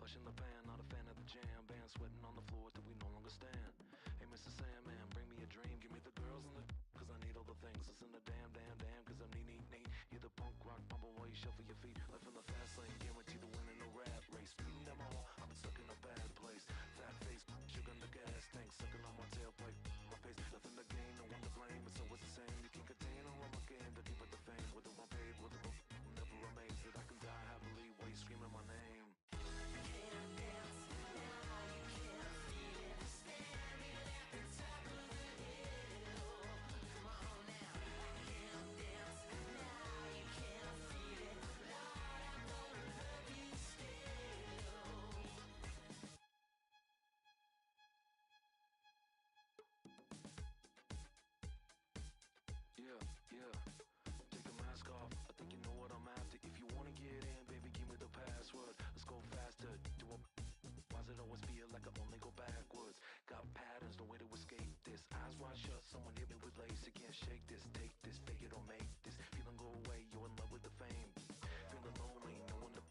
flush in the pan, not a fan of the jam. Band sweating on the floor till we no longer stand. Hey, Mr. Sandman, bring me a dream. Give me the girls and the cause I need all the things. Listen to damn, damn, damn, cause I'm neat. You're the punk rock bumble while you shuffle your feet. Life in the fast lane, guarantee to win in a rap race. Speeding down my wall, I've been stuck in a bad place. Fat face, sugar in the gas tank, sucking on my tailpipe. My face, nothing to gain, no one to blame. It's always the same. You can't contain all of my game, the deeper the fame. Whether I'm paid, whether I'm never amazed that I can die happily while you screaming my name. Yeah. Take the mask off. I think you know what I'm after. If you wanna get in, baby, give me the password. Let's go faster. Do a why does it always feel like I only go backwards? Got patterns, no way to escape this. Eyes wide shut, someone hit me with lace. You can't shake this, take this, fake it or make this. Feeling go away, you're in love with the fame. Feeling lonely, no one to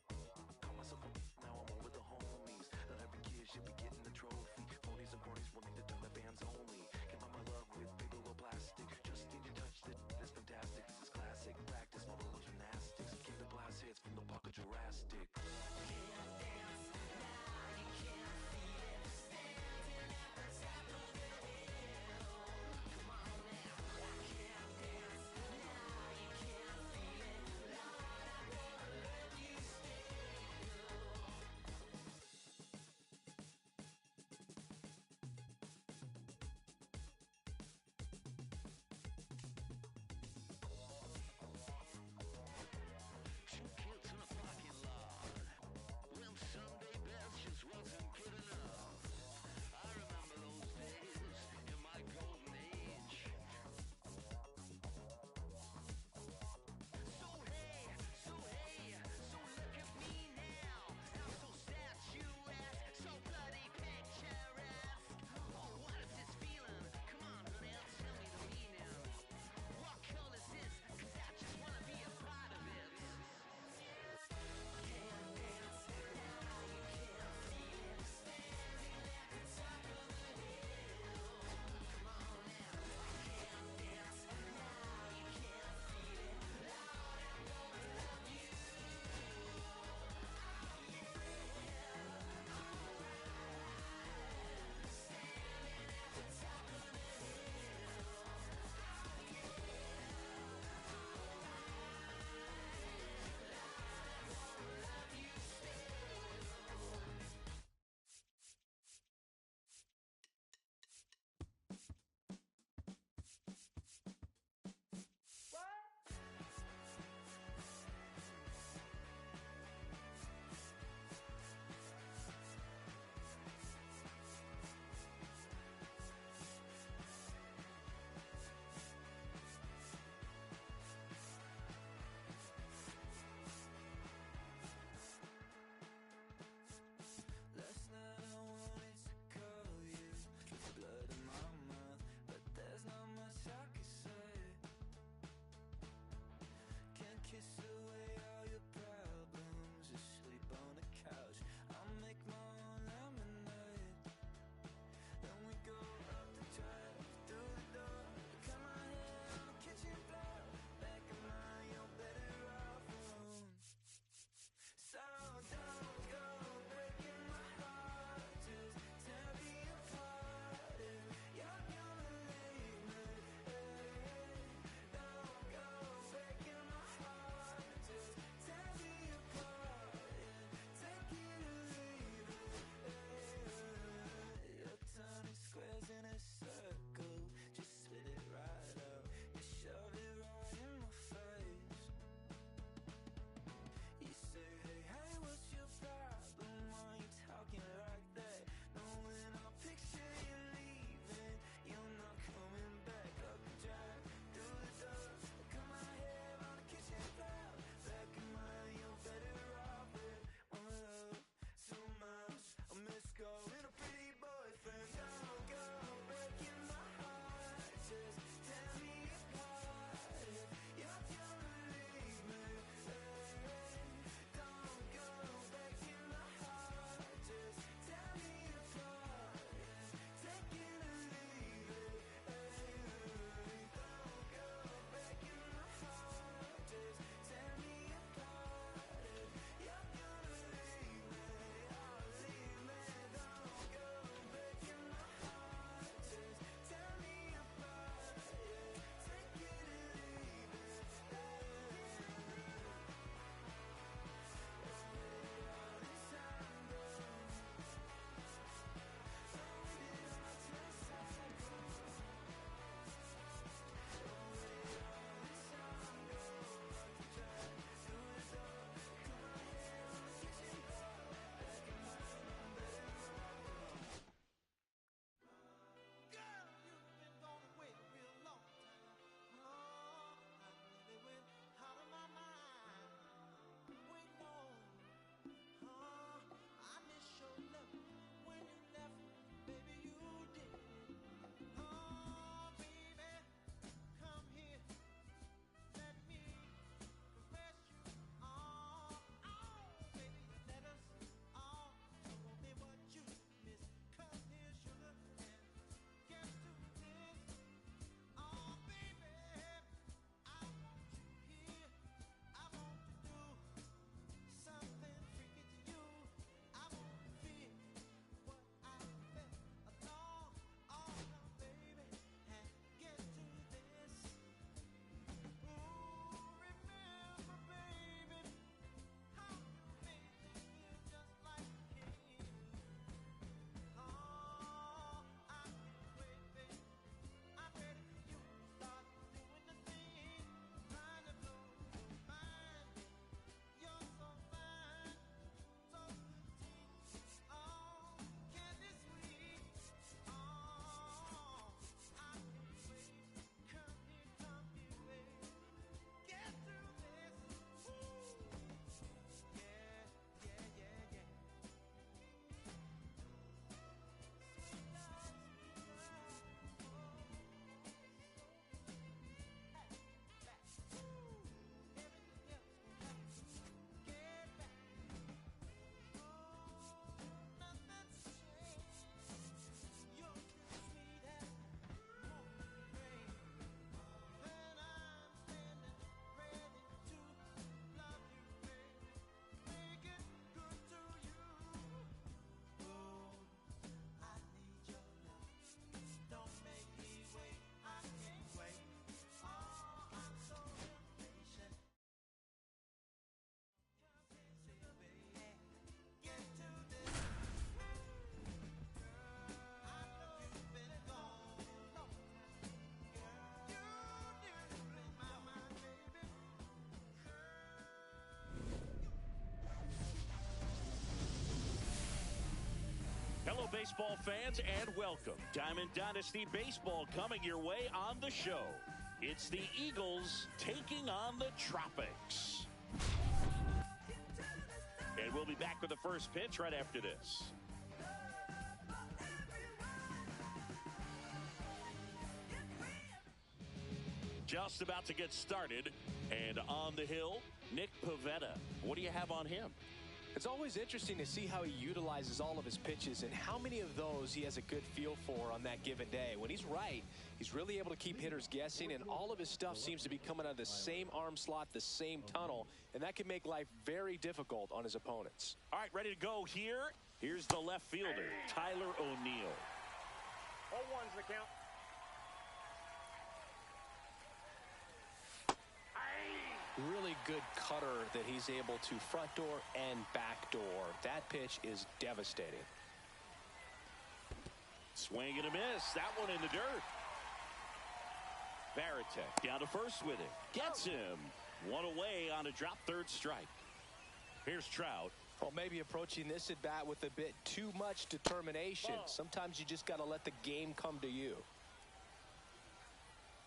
call myself a now I'm over the homies. Not every kid should be getting the trophy. Phonies and bronies wanting to turn the fans only. Can't buy my love with paper or plastic. Just need to touch it, it's fantastic. This is classic practice, my little gymnastics. Keep the blast hits from the park of Jurassic. Can't dance now, you can't feel it. Standing at the top of the hill. Come on now, I can't dance. Hello, baseball fans, and welcome. Diamond Dynasty Baseball coming your way on the show. It's the Eagles taking on the Tropics. And we'll be back with the first pitch right after this. Just about to get started, and on the hill, Nick Pivetta. What do you have on him? It's always interesting to see how he utilizes all of his pitches and how many of those he has a good feel for on that given day. When he's right, he's really able to keep hitters guessing, and all of his stuff seems to be coming out of the same arm slot, the same tunnel, and that can make life very difficult on his opponents. All right, ready to go here. Here's the left fielder, Tyler O'Neill. 0-1's the count. Really good cutter that he's able to front door and back door. That pitch is devastating. Swing and a miss. That one in the dirt. Varitek down to first with it. Gets him. One away on a drop third strike. Here's Trout. Well, maybe approaching this at bat with a bit too much determination. Sometimes you just got to let the game come to you.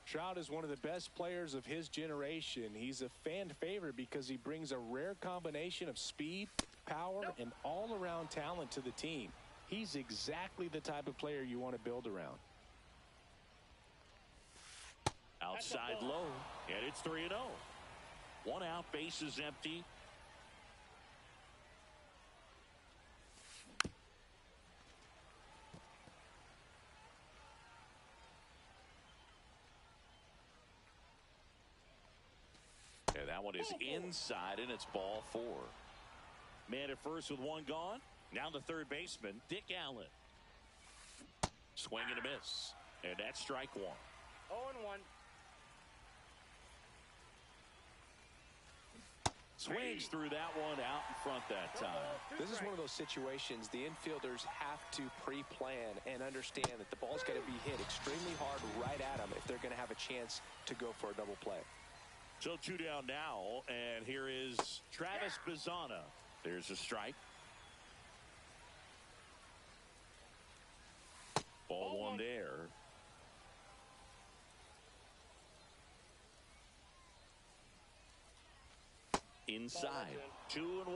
Trout is one of the best players of his generation. He's a fan favorite because he brings a rare combination of speed, power, and all-around talent to the team. He's exactly the type of player you want to build around. Outside low, and it's 3-0. One out, base is empty. And that one is inside, and it's ball 4. Man at first with one gone. Now the third baseman, Dick Allen. Swing and a miss. And that's strike 1. 0-1. Swings through that one out in front that time. This is one of those situations the infielders have to pre-plan and understand that the ball's got to be hit extremely hard right at them if they're going to have a chance to go for a double play. So 2 down now, and here is Travis Bazzana. There's a strike. Ball 1 there. Inside, 2-1.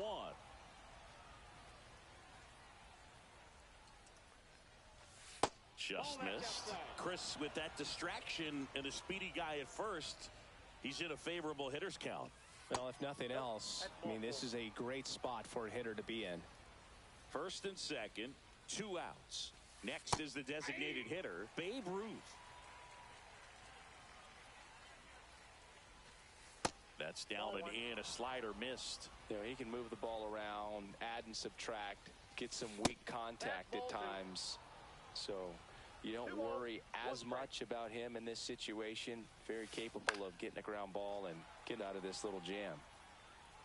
Just missed. Chris, with that distraction and a speedy guy at first, he's in a favorable hitter's count. Well, if nothing else, I mean, this is a great spot for a hitter to be in. First and second, 2 outs. Next is the designated hitter, Babe Ruth. That's down and in. A slider missed. You know, he can move the ball around, add and subtract, get some weak contact at times. So you don't worry as much about him in this situation. Very capable of getting a ground ball and getting out of this little jam.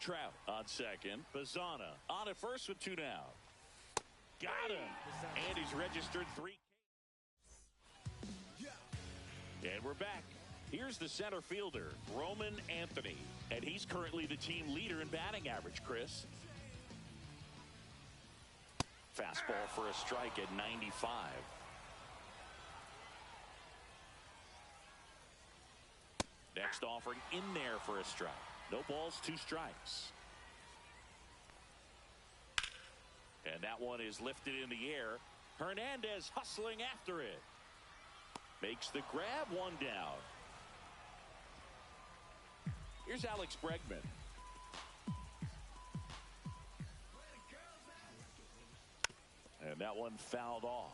Trout on second. Bazzana on at first with 2 down. Got him. And he's registered 3. And we're back. Here's the center fielder, Roman Anthony. And he's currently the team leader in batting average, Chris. Fastball for a strike at 95. Next offering in there for a strike. No balls, 2 strikes. And that one is lifted in the air. Hernandez hustling after it. Makes the grab, 1 down. Here's Alex Bregman. And that one fouled off.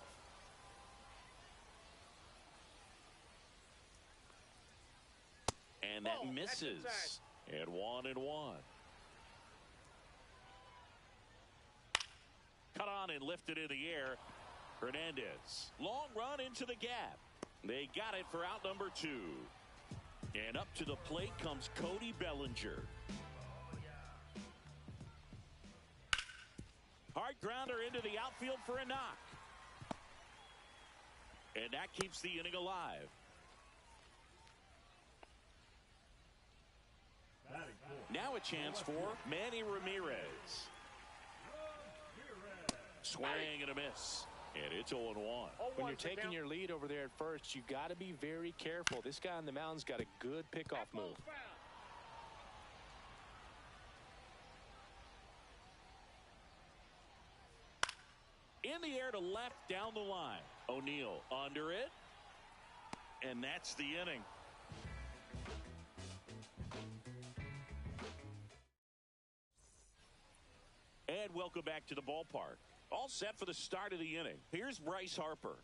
And that misses. And 1-1. Cut on and lifted in the air. Hernandez. Long run into the gap. They got it for out number 2. And up to the plate comes Cody Bellinger. Hard grounder into the outfield for a knock. And that keeps the inning alive. Now a chance for Manny Ramirez. Swing and a miss. And it's 0-1. When you're taking your lead over there at first, you got to be very careful. This guy on the mound's got a good pickoff move. In the air to left down the line. O'Neill under it. And that's the inning. And welcome back to the ballpark. All set for the start of the inning. Here's Bryce Harper.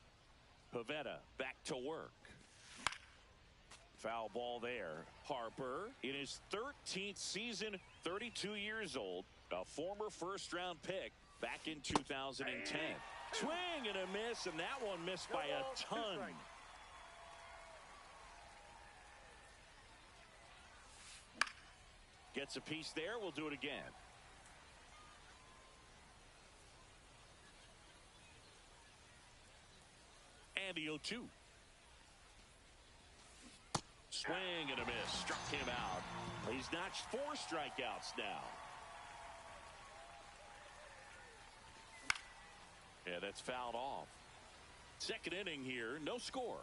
Pivetta back to work. Foul ball there. Harper in his 13th season, 32 years old, a former first-round pick back in 2010. Swing and a miss, and that one missed by a ton. Gets a piece there. We'll do it again. And the 0-2. Swing and a miss. Struck him out. He's notched 4 strikeouts now. Yeah, that's fouled off. Second inning here. No score.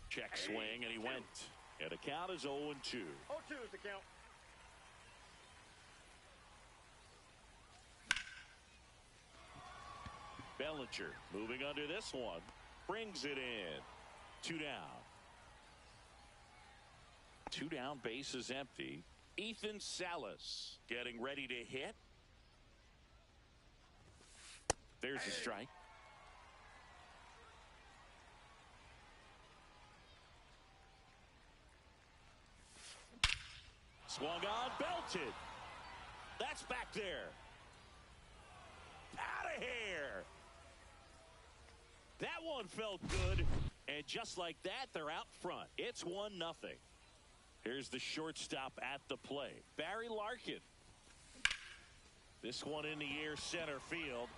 Check swing, and he went. And the count is 0-2. 0-2 is the count. Bellinger moving under this one. Brings it in. 2 down. 2 down, base is empty. Ethan Salas getting ready to hit. There's a strike. Swung on, belted. That's back there. Out of here. That one felt good. And just like that, they're out front. It's 1-0. Here's the shortstop at the plate. Barry Larkin. This one in the air, center field.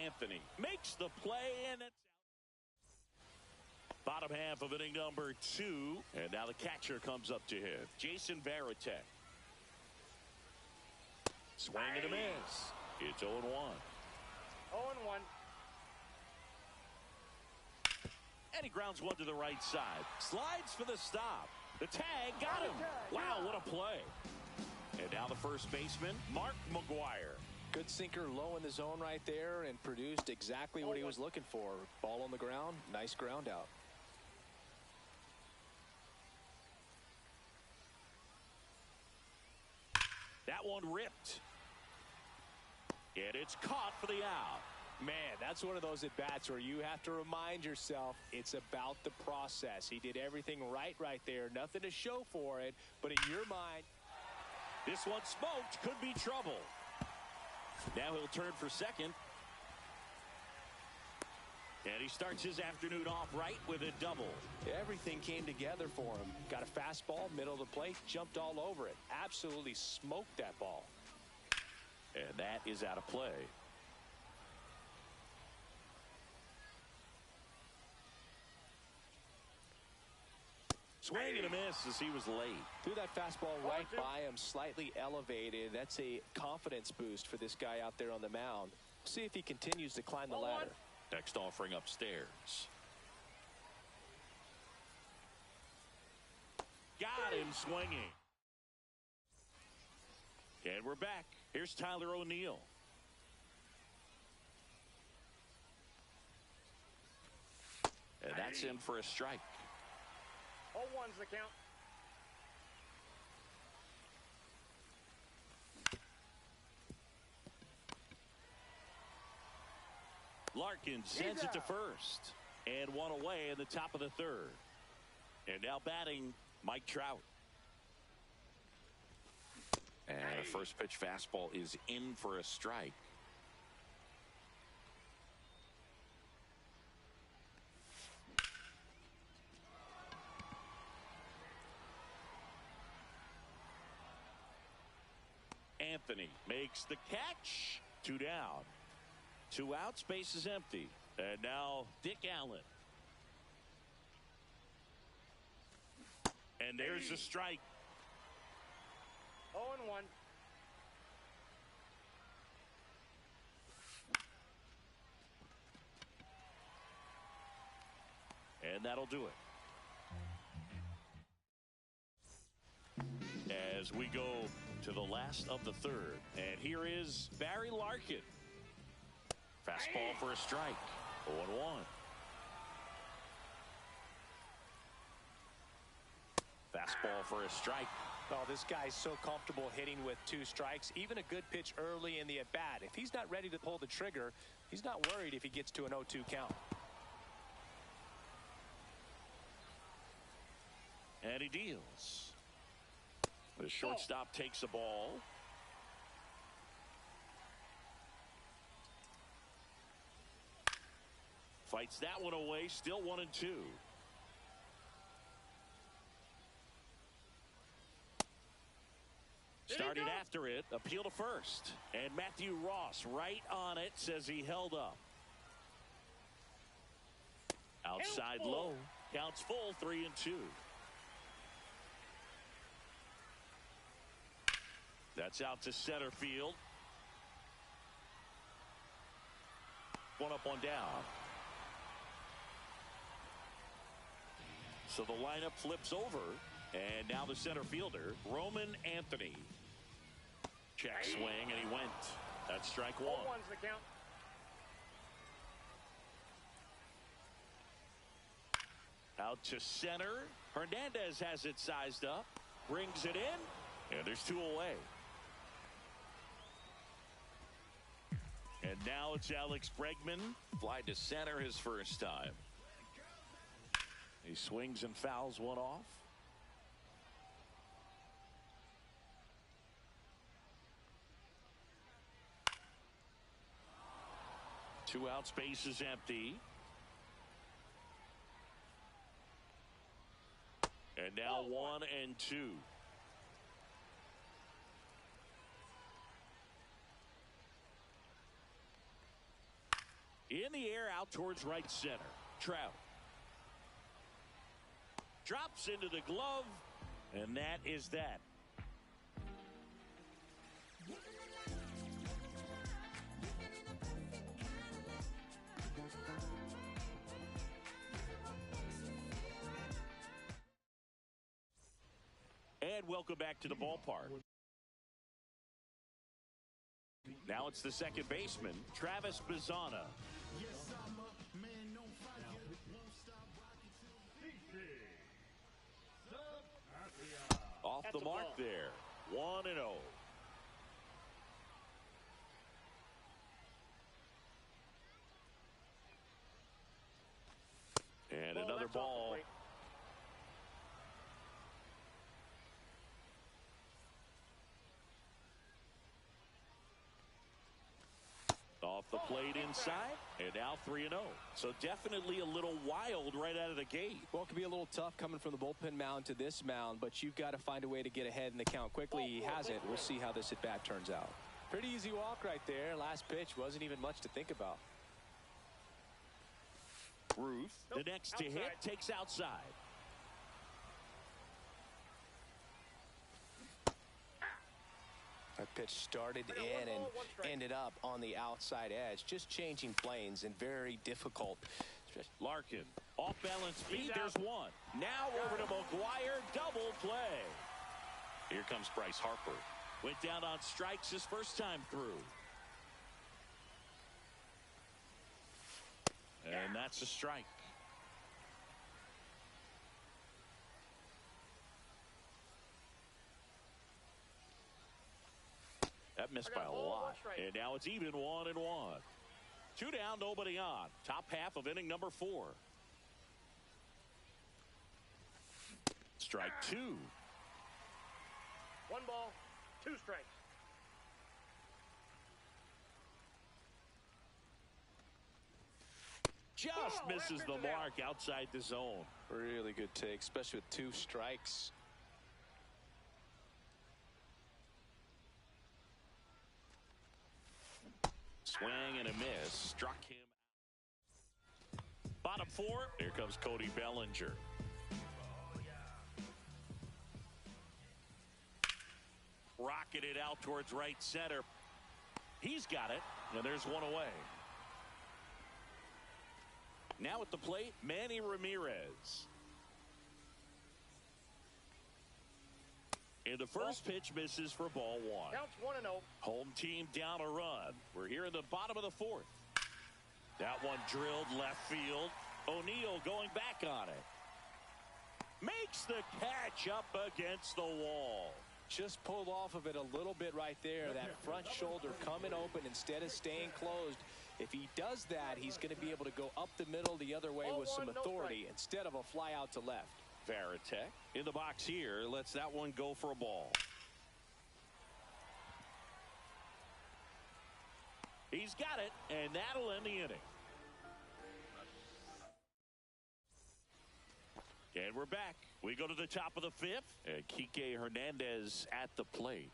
Anthony makes the play, and it's out. Bottom half of inning number 2. And now the catcher comes up to him. Jason Varitek. Swing and a miss. It's 0-1. 0-1. And he grounds one to the right side. Slides for the stop. The tag got him. Wow, what a play. And now the first baseman, Mark McGwire. Good sinker low in the zone right there and produced exactly what he was looking for. Ball on the ground, nice ground out. That one ripped. And it's caught for the out. Man, that's one of those at-bats where you have to remind yourself it's about the process. He did everything right there. Nothing to show for it, but in your mind, this one smoked. Could be trouble. Now he'll turn for second. And he starts his afternoon off right with a double. Everything came together for him. Got a fastball, middle of the plate, jumped all over it. Absolutely smoked that ball. And that is out of play. Swing and a miss as he was late. Threw that fastball right by him, slightly elevated. That's a confidence boost for this guy out there on the mound. See if he continues to climb the ladder. Next offering upstairs. Got him swinging. And we're back. Here's Tyler O'Neill. And that's in for a strike. 0-1's the count. Larkin sends it to first. And one away in the top of the third. And now batting, Mike Trout. And a first pitch fastball is in for a strike. Anthony makes the catch. 2 down. 2 outs, base is empty. And now Dick Allen. And there's a strike. 0-1. And that'll do it. As we go to the last of the third. And here is Barry Larkin. Fastball for a strike. 0-1. Fastball for a strike. Oh, this guy's so comfortable hitting with 2 strikes. Even a good pitch early in the at-bat. If he's not ready to pull the trigger, he's not worried if he gets to an 0-2 count. And he deals. The shortstop takes the ball. Fights that one away. Still 1-2. Started after it. Appeal to first. And Matthew Ross right on it. Says he held up. Outside low. Counts full. 3-2. That's out to center field. One up, one down. So the lineup flips over. And now the center fielder, Roman Anthony. Check swing, and he went. That's strike 1. 0-1's the count. Out to center. Hernandez has it sized up. Brings it in. And there's 2 away. And now it's Alex Bregman. Fly to center his first time. He swings and fouls one off. 2 outs, base is empty. And now 1-2. In the air, out towards right center. Trout. Drops into the glove, and that is that. And welcome back to the ballpark. Now it's the second baseman, Travis Bazzana. Off the mark there. 1-0. And another ball. Off the plate inside, and now 3-0. So definitely a little wild right out of the gate. Well, it could be a little tough coming from the bullpen mound to this mound, but you've got to find a way to get ahead in the count quickly. He hasn't. We'll see how this at-bat turns out. Pretty easy walk right there. Last pitch wasn't even much to think about. Ruth, the next to hit, takes outside. That pitch started in and ended up on the outside edge. Just changing planes and very difficult. Larkin, off balance speed. There's one. Now over to McGuire. Double play. Here comes Bryce Harper. Went down on strikes his first time through. And that's a strike. That missed by a lot. And now it's even 1-1. 2 down, nobody on. Top half of inning number 4. Strike 2. 1 ball, 2 strikes. Just misses the mark outside the zone. Really good take, especially with 2 strikes. Swing and a miss. Struck him. Bottom 4. Here comes Cody Bellinger. Rocketed out towards right center. He's got it. And there's one away. Now at the plate, Manny Ramirez. And the first pitch misses for ball one. Counts 1-0. Home team down a run. We're here in the bottom of the fourth. That one drilled left field. O'Neill going back on it. Makes the catch up against the wall. Just pulled off of it a little bit right there. That front shoulder coming open instead of staying closed. If he does that, he's going to be able to go up the middle the other way with some authority instead of a fly out to left. Varitek in the box here. Lets that one go for a ball. He's got it, and that'll end the inning. And we're back. We go to the top of the fifth. And Kike Hernandez at the plate.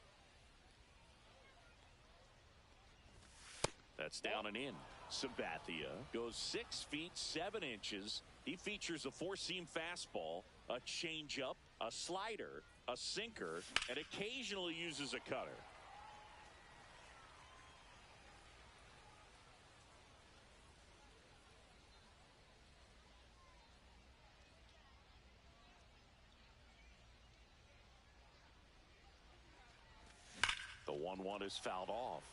That's down and in. Sabathia goes 6 feet 7 inches. He features a four-seam fastball, a changeup, a slider, a sinker, and occasionally uses a cutter. The 1-1 is fouled off.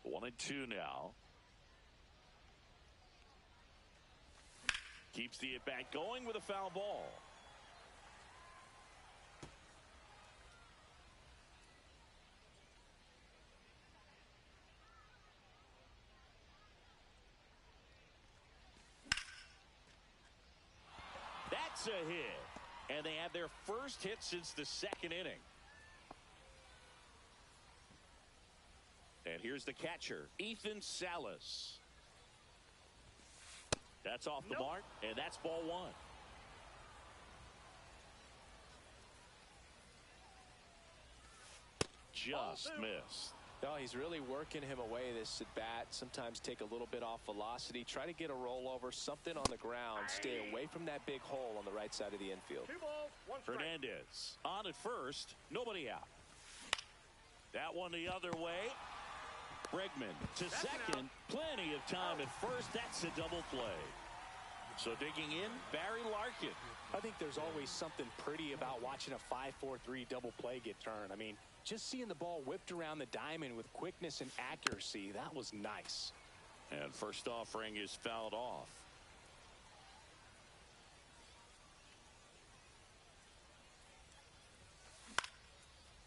One and two now. Keeps the at-bat going with a foul ball. That's a hit. And they have their first hit since the second inning. And here's the catcher, Ethan Salas. That's off the mark, and that's ball one. Just missed. No, he's really working him away this at bat. Sometimes take a little bit off velocity. Try to get a rollover, something on the ground. Stay away from that big hole on the right side of the infield. 2 balls, 1 strike. Hernandez on at first, nobody out. That one the other way. Bregman to second. Plenty of time at first. That's a double play. So digging in, Barry Larkin. I think there's always something pretty about watching a 5-4-3 double play get turned. I mean, just seeing the ball whipped around the diamond with quickness and accuracy, that was nice. And first offering is fouled off.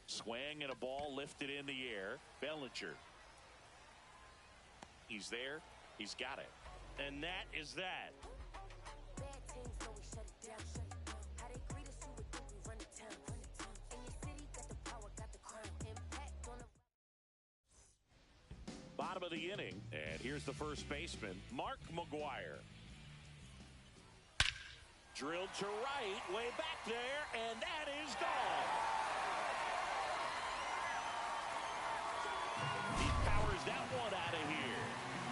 Swing and a ball lifted in the air. Bellinger. He's there. He's got it. And that is that. Bottom of the inning. And here's the first baseman, Mark McGwire. Drilled to right, way back there, and that is gone. He powers that one out of here.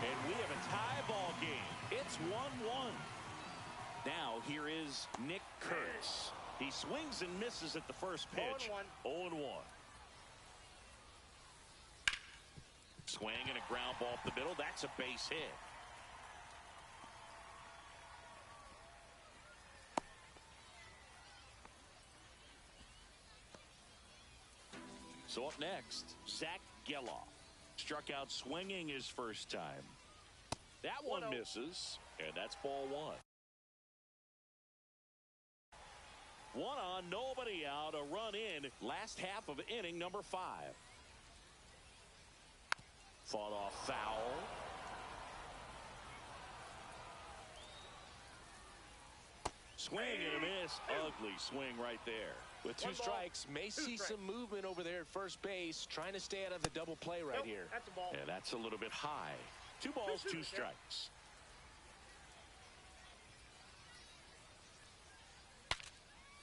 And we have a tie ball game. It's 1-1. Now here is Nick Kurtz. He swings and misses at the first pitch. 0-1. Swing and a ground ball up the middle. That's a base hit. So up next, Zach Geloff. Struck out swinging his first time. That one misses, and that's ball one. 1 on, nobody out, a run in. Last half of inning number 5. Fought off foul. Swing and a miss. Ugly swing right there. With 2 strikes, may see some movement over there at first base, trying to stay out of the double play right here. That's a ball. Yeah, that's a little bit high. 2 balls, 2 strikes.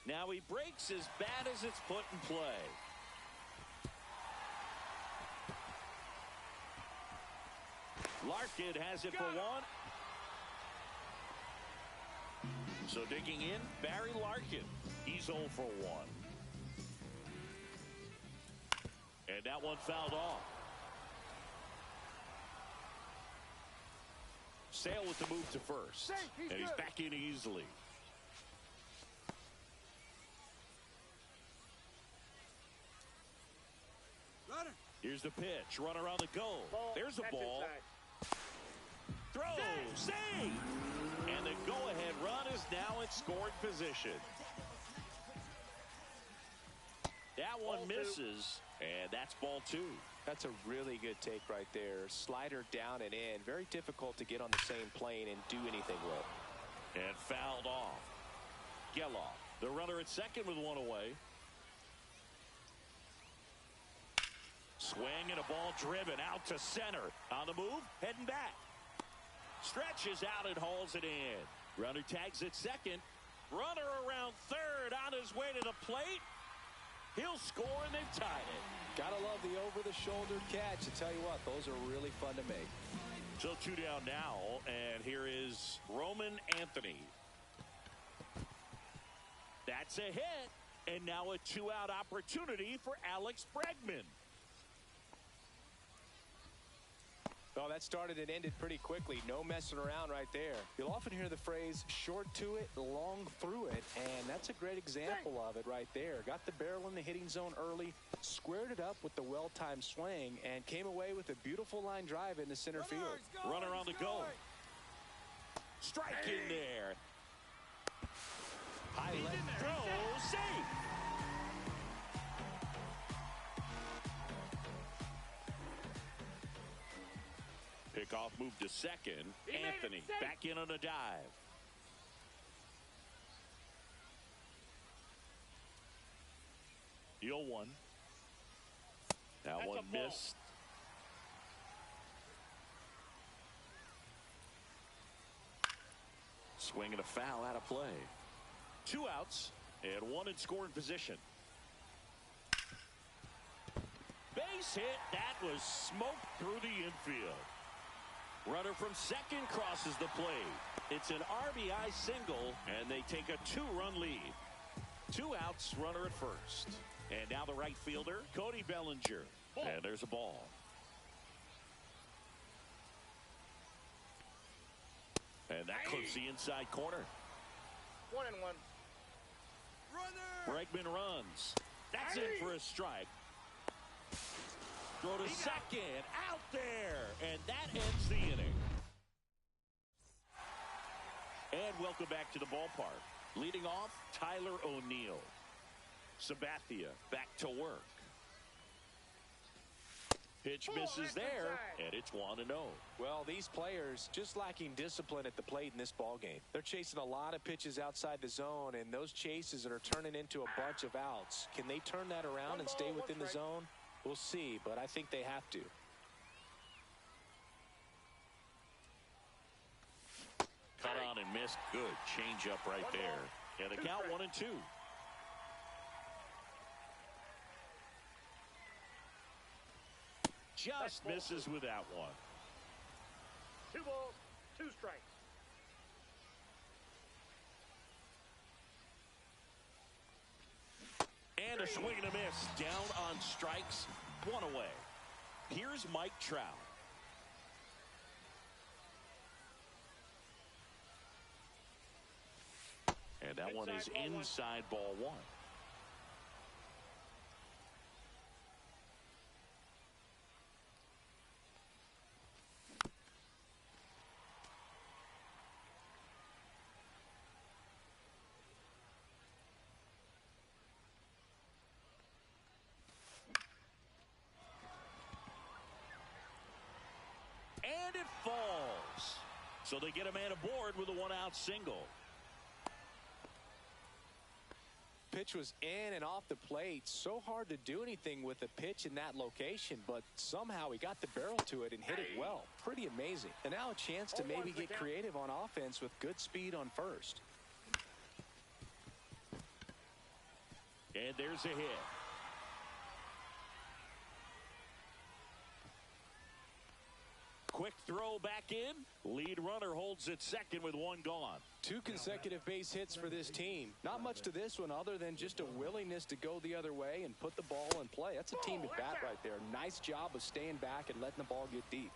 Now he breaks as bad as it's put in play. Larkin has it for 1. So digging in, Barry Larkin. He's 0 for 1. And that one fouled off. Sale with the move to first. And he's back in easily. Here's the pitch. Runner on the go. There's the ball. Throw. Save. And the go-ahead run is now in scoring position. That one misses. And that's ball 2. That's a really good take right there. Slider down and in. Very difficult to get on the same plane and do anything with. And fouled off. Geloff, the runner at second with one away. Swing and a ball driven out to center. On the move, heading back. Stretches out and hauls it in. Runner tags at second. Runner around third on his way to the plate. He'll score, and they've tied it. Gotta love the over-the-shoulder catch. I tell you what, those are really fun to make. So 2 down now, and here is Roman Anthony. That's a hit, and now a 2-out opportunity for Alex Bregman. Well, that started and ended pretty quickly. No messing around right there. You'll often hear the phrase, short to it, long through it, and that's a great example of it right there. Got the barrel in the hitting zone early, squared it up with the well-timed swing, and came away with a beautiful line drive into center field. Runner on the go. Strike in there. High leg throw, safe. Pickoff move to second. Anthony back in on a dive. Deal one. That one missed. Swing and a foul out of play. 2 outs and 1 in scoring position. Base hit. That was smoked through the infield. Runner from second crosses the plate. It's an RBI single, and they take a 2-run lead. 2 outs, runner at first. And now the right fielder, Cody Bellinger. And there's a ball. And that clips the inside corner. 1-1. Bregman runs. That's in for a strike. Throw to second, out there, and that ends the inning. And welcome back to the ballpark. Leading off, Tyler O'Neill. Sabathia back to work. Pitch misses there, and it's 1-0. Well, these players just lacking discipline at the plate in this ballgame. They're chasing a lot of pitches outside the zone, and those chases are turning into a bunch of outs. Can they turn that around and stay within the zone? We'll see, but I think they have to. Cut on and missed. Good changeup right there. And the count 1-2. Just misses with that one. 2 balls, 2 strikes. And a swing and a miss. Down on strikes. 1 away. Here's Mike Trout. And that one is inside ball 1. And it falls. So they get a man aboard with a 1-out single. Pitch was in and off the plate. So hard to do anything with a pitch in that location, but somehow he got the barrel to it and hit it well. Pretty amazing. And now a chance to maybe get creative on offense with good speed on first. And there's a hit. Quick throw. throw back in. Lead runner holds at second with one gone. 2 consecutive base hits for this team. Not much to this one other than just a willingness to go the other way and put the ball in play. That's a team at bat right there. Nice job of staying back and letting the ball get deep.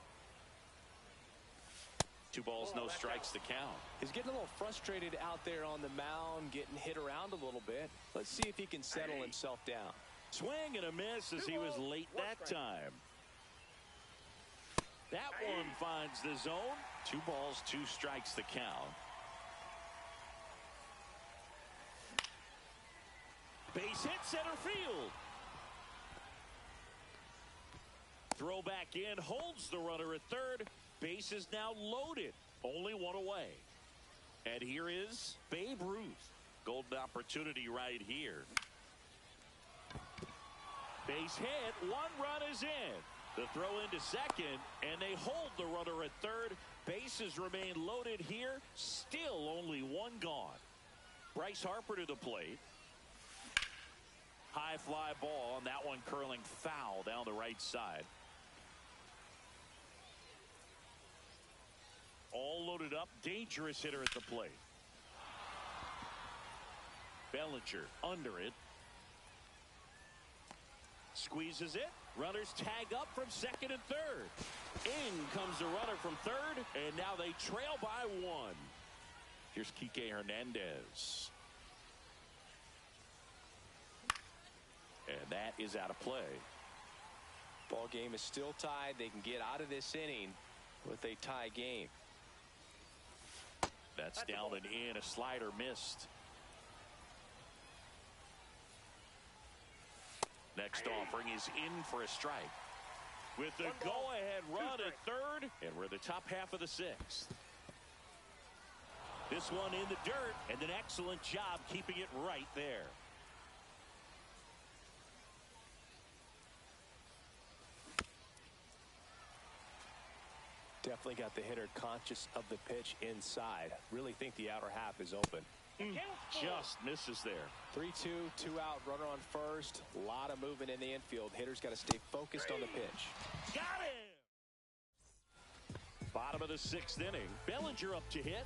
2 balls, no strikes to count. He's getting a little frustrated out there on the mound, getting hit around a little bit. Let's see if he can settle himself down. Swing and a miss as he was late that time. That one finds the zone. 2 balls, 2 strikes to count. Base hit center field. Throw back in, holds the runner at third. Base is now loaded. Only one away. And here is Babe Ruth. Golden opportunity right here. Base hit. 1 run is in. The throw into second, and they hold the runner at third. Bases remain loaded here. Still only 1 gone. Bryce Harper to the plate. High fly ball, and that one curling foul down the right side. All loaded up. Dangerous hitter at the plate. Bellinger under it. Squeezes it. Runners tag up from second and third. In comes the runner from third, and now they trail by 1. Here's Kike Hernandez. And that is out of play. Ball game is still tied. They can get out of this inning with a tie game. That's down and in. A slider missed. Next offering is in for a strike. With the go-ahead run at third, and we're the top half of the 6th. This one in the dirt, and an excellent job keeping it right there. Definitely got the hitter conscious of the pitch inside. Really think the outer half is open. Just misses there. 3-2, 2 out, runner on first. A lot of movement in the infield. Hitter's got to stay focused on the pitch. Got him! Bottom of the 6th inning. Bellinger up to hit.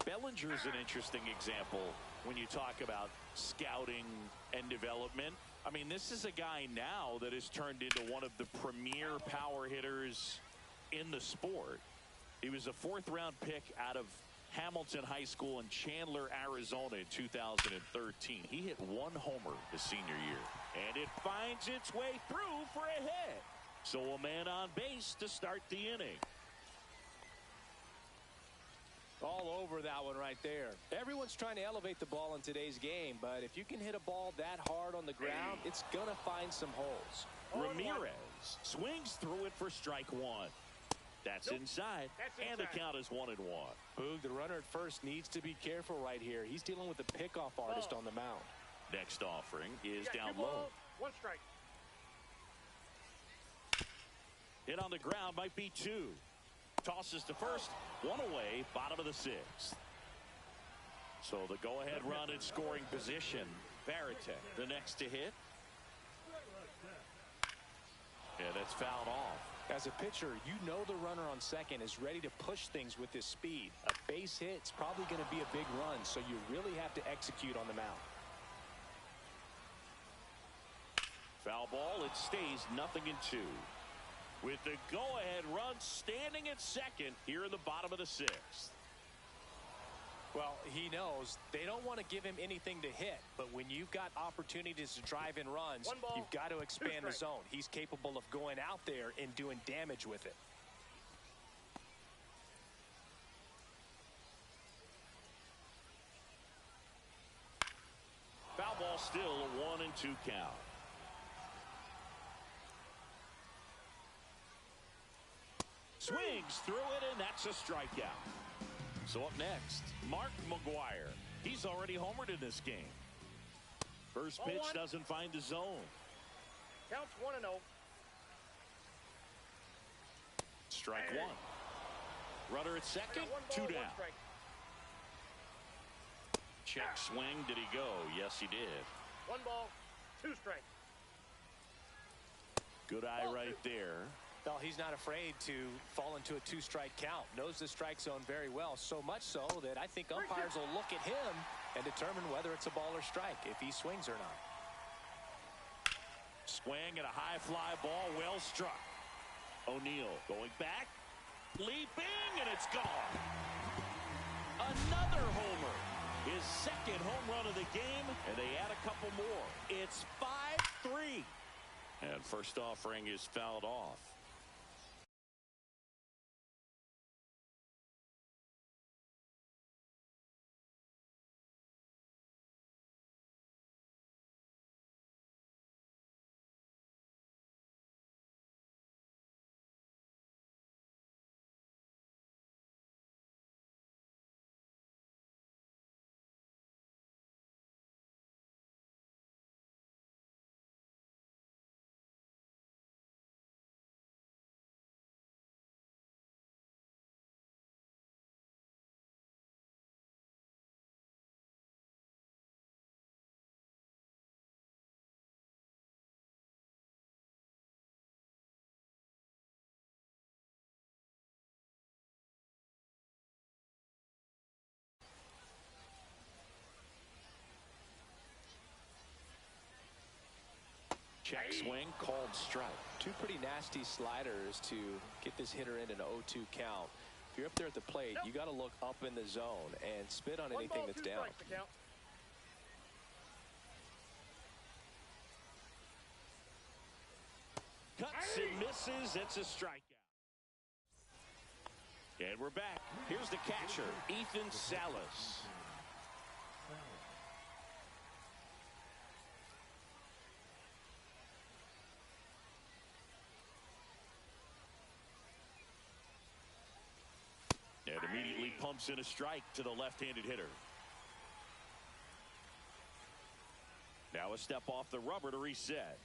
Bellinger is an interesting example when you talk about scouting and development. I mean, this is a guy now that has turned into one of the premier power hitters in the sport. He was a 4th-round pick out of Hamilton High School in Chandler, Arizona in 2013. He hit 1 homer his senior year. And it finds its way through for a hit. So a man on base to start the inning. All over that one right there. Everyone's trying to elevate the ball in today's game, but if you can hit a ball that hard on the ground, it's going to find some holes. Ramirez swings through it for strike 1. That's inside, and the count is 1-1. Boog, the runner at first needs to be careful right here. He's dealing with a pickoff artist on the mound. Next offering is down 2 low. balls, 1 strike. Hit on the ground might be 2. Tosses to first, 1 away, bottom of the 6th. So the go-ahead run in scoring position. Varitek, the next to hit. Yeah, that's fouled off. As a pitcher, you know the runner on second is ready to push things with his speed. A base hit's probably going to be a big run, so you really have to execute on the mound. Foul ball, it stays 0-2. With the go-ahead run standing at second here in the bottom of the 6th. Well, he knows they don't want to give him anything to hit, but when you've got opportunities to drive in runs, 1 ball, you've got to 2 expand the strikes. zone. He's capable of going out there and doing damage with it. Foul ball still a 1-2 count. Swings through it, and that's a strikeout. So up next, Mark McGwire. He's already homered in this game. First pitch 0-1. doesn't find the zone. Counts 1-0. Strike 1. Runner at second, 2 down. Check swing. Did he go? Yes, he did. 1 ball, 2 strikes. Good eye right there. Well, he's not afraid to fall into a two-strike count. Knows the strike zone very well, so much so that I think umpires will look at him and determine whether it's a ball or strike, if he swings or not. Swing and a high fly ball, well struck. O'Neill going back, leaping, and it's gone. Another homer. His second home run of the game, and they add a couple more. It's 5-3. And first offering is fouled off. Check swing, called strike. Two pretty nasty sliders to get this hitter in an 0-2 count. If you're up there at the plate, you got to look up in the zone and spit on anything that's down. Cuts and misses. It's a strikeout. And we're back. Here's the catcher, Ethan Salas. And immediately pumps in a strike to the left-handed hitter. Now a step off the rubber to reset.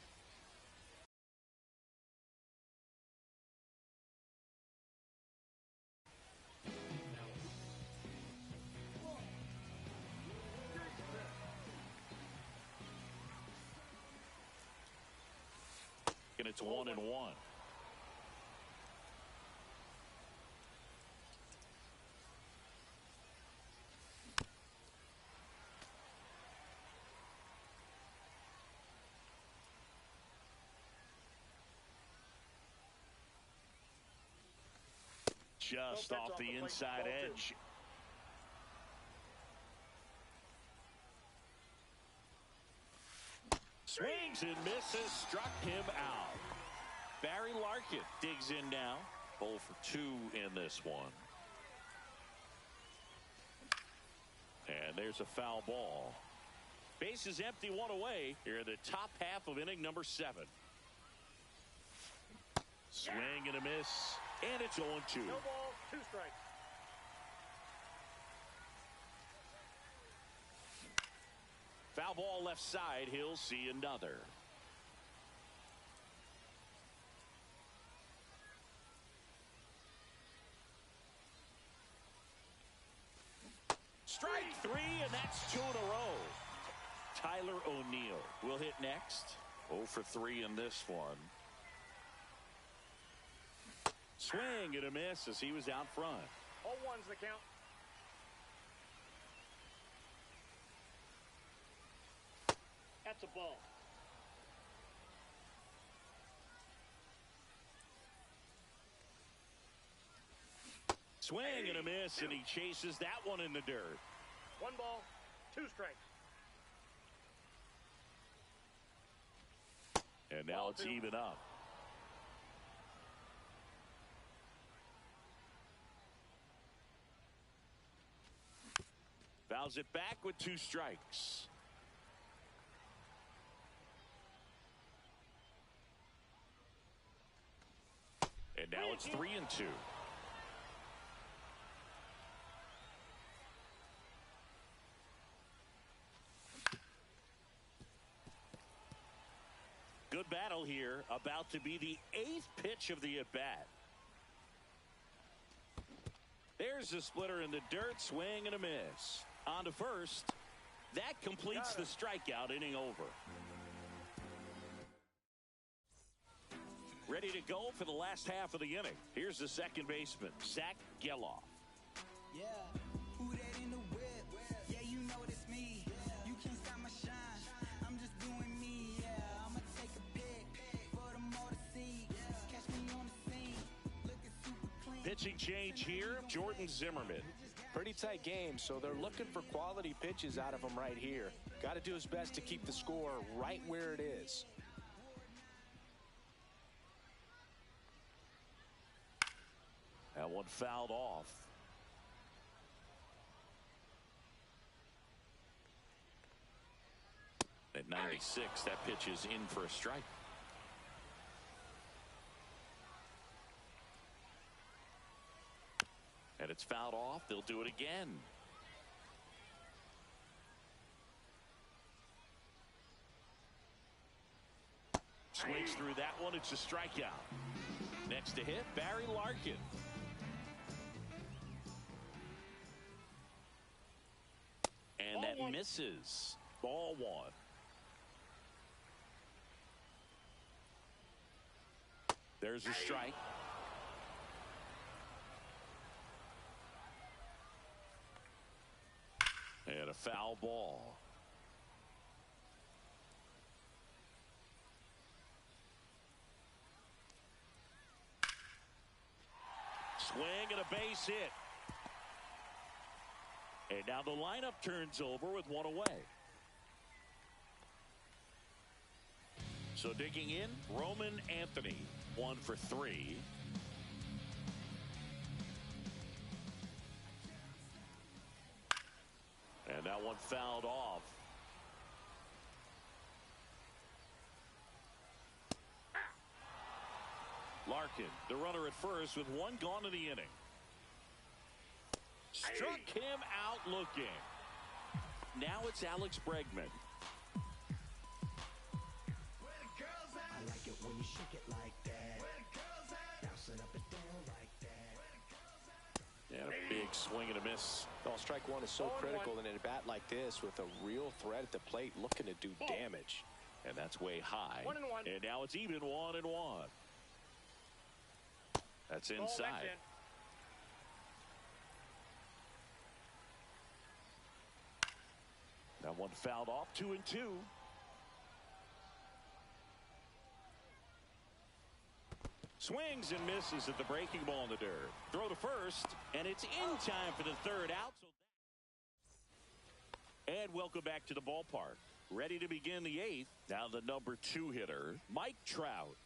And it's 1-1. Just off the inside edge. Swings and misses, struck him out. Barry Larkin digs in now. 0 for 2 in this one. And there's a foul ball. Base is empty, one away here in the top half of inning number 7. Swing and a miss. And it's 0-2. No ball, 2 strikes. Foul ball left side. He'll see another. Strike 3, and that's 2 in a row. Tyler O'Neill will hit next. 0 for 3 in this one. Swing and a miss as he was out front. All ones the count. That's a ball. Swing and a miss, and he chases that one in the dirt. 1 ball, 2 strikes. And now it's even up. Fouls it back with 2 strikes. And now it's 3-2. Good battle here, about to be the 8th pitch of the at-bat. There's the splitter in the dirt, swing and a miss. On to first. That completes the strikeout, inning over. Ready to go for the last half of the inning. Here's the second baseman, Zach Geloff. Yeah, who that in the whip? Yeah, you know it's me. You can't stop my shine. I'm just doing me. Yeah, I'ma take a pic for them all to see. Catch me on the scene. Looking super clean. Pitching change here, Jordan Zimmermann. Pretty tight game, so they're looking for quality pitches out of him right here. Got to do his best to keep the score right where it is. That one fouled off. At 96, that pitch is in for a strike. And it's fouled off. They'll do it again. Swings through that one. It's a strikeout. Next to hit, Barry Larkin. And that misses. Ball one. There's a strike. And a foul ball. Swing and a base hit. And now the lineup turns over with one away. So digging in, Roman Anthony, 1 for 3. And that one fouled off. Larkin, the runner at first with one gone in the inning. Struck him out looking. Now it's Alex Bregman. I like it when you shake it like that. Bounce it up and down like that. And a big swing and a miss. Well, strike one is so critical in a bat like this with a real threat at the plate looking to do damage. And that's way high. 1-1. And now it's even 1-1. That's inside. That one fouled off. 2-2. Swings and misses at the breaking ball in the dirt. Throw to first, and it's in time for the third out. And welcome back to the ballpark. Ready to begin the eighth. Now the number 2 hitter, Mike Trout.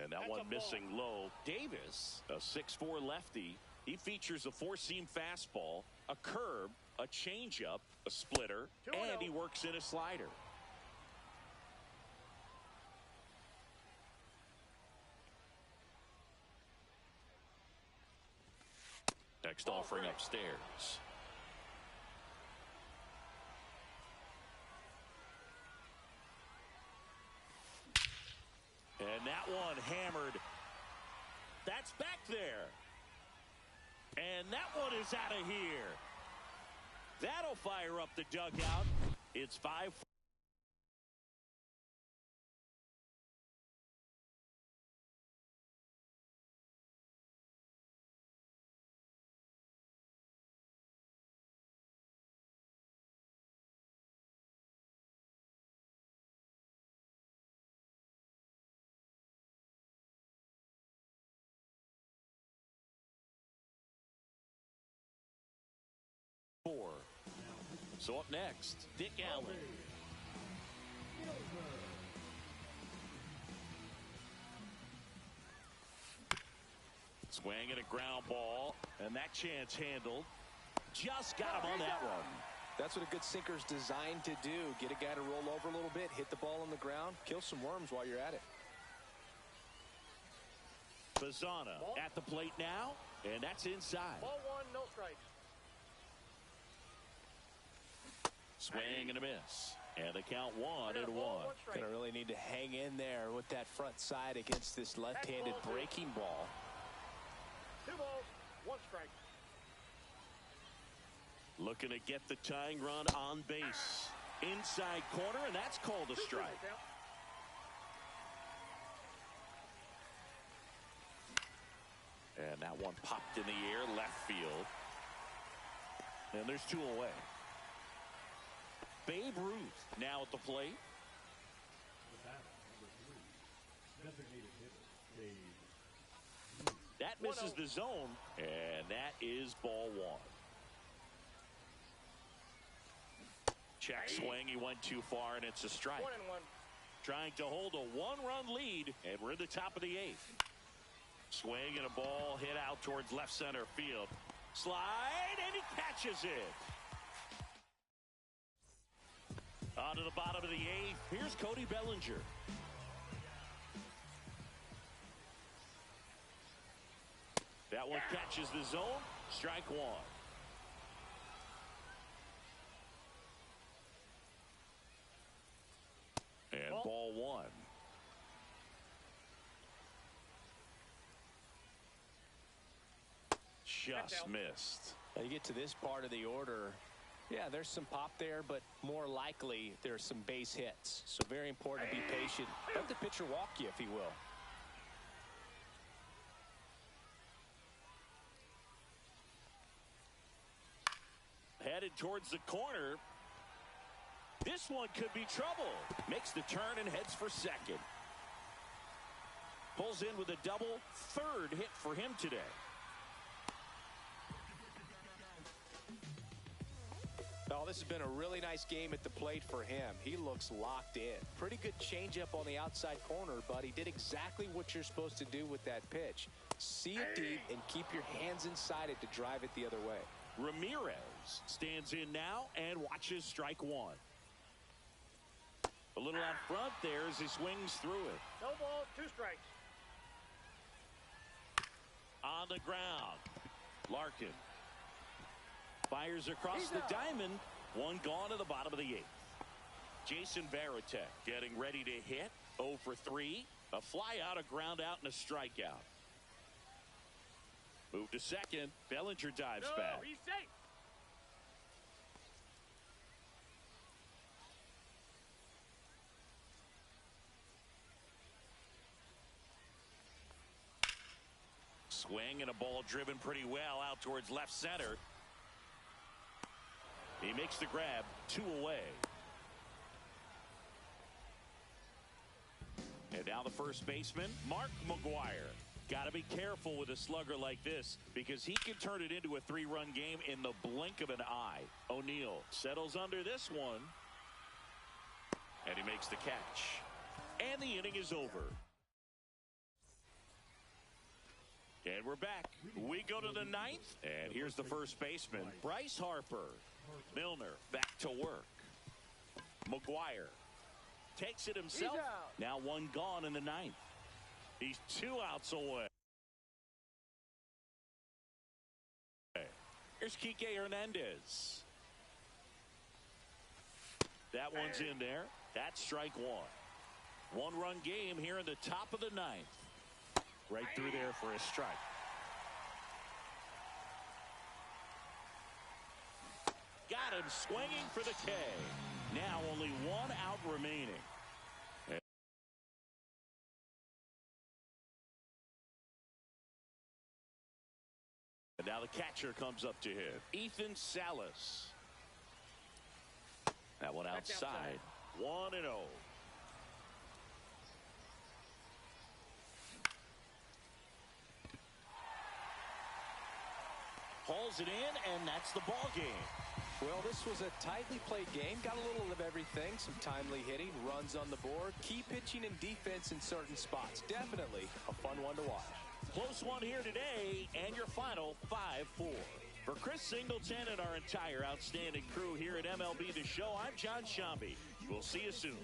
And that one missing low. Davis, a 6'4" lefty. He features a 4-seam fastball, a curve, a changeup, a splitter, and he works in a slider. Next offering upstairs. And that one hammered. That's back there. And that one is out of here. That'll fire up the dugout. It's 5. So up next, Dick Allen. Swing and a ground ball, and that chance handled. Just got him on that one. That's what a good sinker's designed to do. Get a guy to roll over a little bit, hit the ball on the ground, kill some worms while you're at it. Bazana at the plate now, and that's inside. Ball 1, no strikes. Swing and a miss. And the count 1-1. Gonna really need to hang in there with that front side against this left-handed breaking ball. 2 balls, 1 strike. Looking to get the tying run on base. Inside corner, and that's called a strike. one popped in the air, left field. And there's 2 away. Babe Ruth now at the plate. That misses the zone, and that is ball 1. Check swing, he went too far, and it's a strike. 1-1. Trying to hold a 1-run lead, and we're in the top of the 8th. Swing and a ball hit out towards left center field. Slide, and he catches it. On to the bottom of the 8th. Here's Cody Bellinger. That one catches the zone. Strike 1. And ball 1. Just missed. Now you get to this part of the order. Yeah, there's some pop there, but more likely there's some base hits. So very important to be patient. Let the pitcher walk you, if he will. Headed towards the corner. This one could be trouble. Makes the turn and heads for second. Pulls in with a double. 3rd hit for him today. Oh, this has been a really nice game at the plate for him. He looks locked in. Pretty good changeup on the outside corner, but he did exactly what you're supposed to do with that pitch. See it deep and keep your hands inside it to drive it the other way. Ramirez stands in now and watches strike 1. A little out front there as he swings through it. No ball, 2 strikes. On the ground. Larkin fires across the diamond. 1 gone to the bottom of the 8th. Jason Varitek getting ready to hit. 0 for 3. A fly out, a ground out, and a strikeout. Move to second. Bellinger dives back. He's safe. Swing and a ball driven pretty well out towards left center. He makes the grab. 2 away. And now the first baseman, Mark McGwire. Got to be careful with a slugger like this because he can turn it into a 3-run game in the blink of an eye. O'Neill settles under this one. And he makes the catch. And the inning is over. And we're back. We go to the 9th. And here's the first baseman, Bryce Harper. Milner back to work. McGwire takes it himself. Now 1 gone in the 9th. He's 2 outs away. Here's Kike Hernandez. That one's in there. That's strike 1. 1-run game here in the top of the 9th. Right through there for a strike. Got him swinging for the K. Now only 1 out remaining. And now the catcher comes up to him. Ethan Salas. That one outside. 1-0. Hauls it in, and that's the ball game. Well, this was a tightly played game. Got a little of everything. Some timely hitting, runs on the board, key pitching and defense in certain spots. Definitely a fun one to watch. Close one here today, and your final 5-4. For Chris Singleton and our entire outstanding crew here at MLB The Show, I'm John Shambi. We'll see you soon.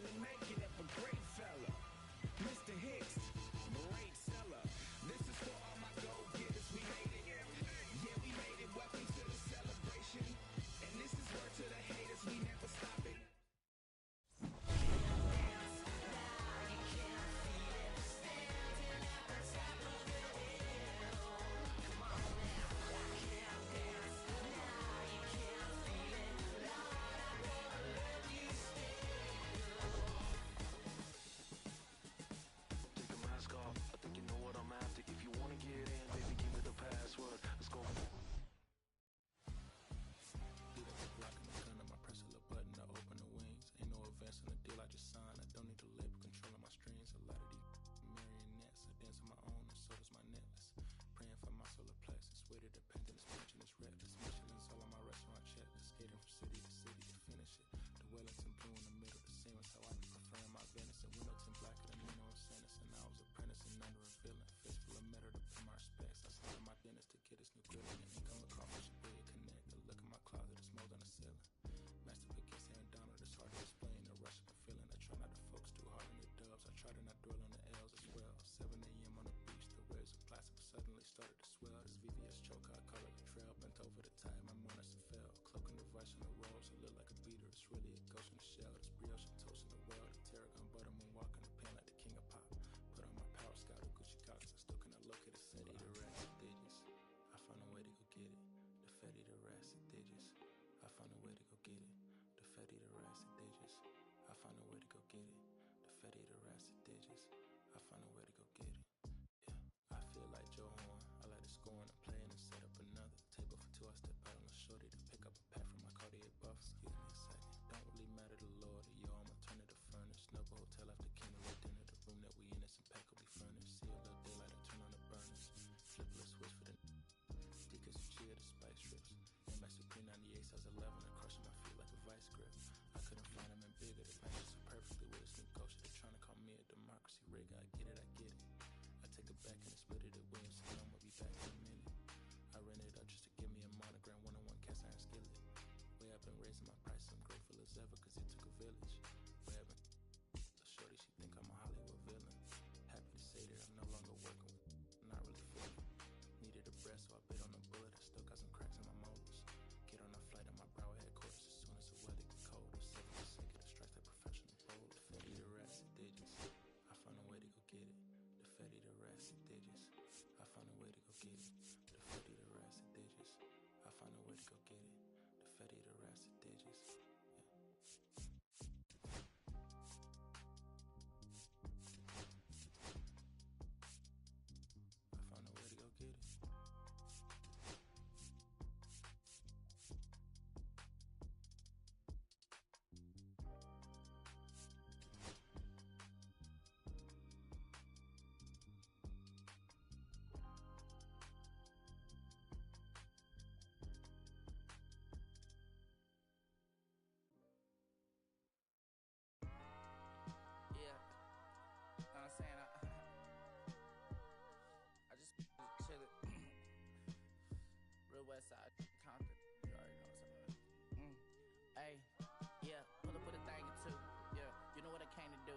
I found a way to go get it. The Fetty, the rats, they just. I found a way to go get it. The Fetty, the rats, they just. I found a way to go get it. Yeah, I feel like Joe Horn. I like to score and play and set up another table for two. I step out on the shorty to pick up a pack from my Cartier buff. Excuse me a second. Don't really matter to Lord. Yo, I'ma turn it to furnace. Snubble hotel after candlelight dinner. The room that we in is impeccably furnished. See a little daylight, I turn on the burners. Flip a switch for the Deacons and cheer the spice strips. MS Supreme 98, I was 11 and crushing my feet like a vice grip. I couldn't find them in bigger. The matches so perfectly with a sneak ghost. They're trying to call me a democracy rig. I get it, I get it. I take it back and split it at Williamson. I'm gonna be back in a minute. I ran it up just to give me a monogram, one-on-one cast iron skillet. Way I've been raising my price, I'm grateful as ever, cause it took a village. Way I've been the shorty, she think I'm a Hollywood villain. Happy to say that I'm no longer working with, not really feeling. Needed a breath, so I bit on the bullet. I still got some cracks in my molars. Get on a flight at my brow headquarters as soon as the weather get colder. 7 second to strike that professional roll. The Fetty, the rats, the digits. I found a way to go get it. The Fetty, the rats, the digits. I found a way to go get it. The Fetty, the rats, the digits. I found a way to go get it. The Fetty, the rats, the digits. I found a way to go get it. Yeah, I'm saying I just chillin'. Real West Side, Compton. You already know what's up. Hey, yeah, pull up with a thing or two. Yeah, you know what I came to do.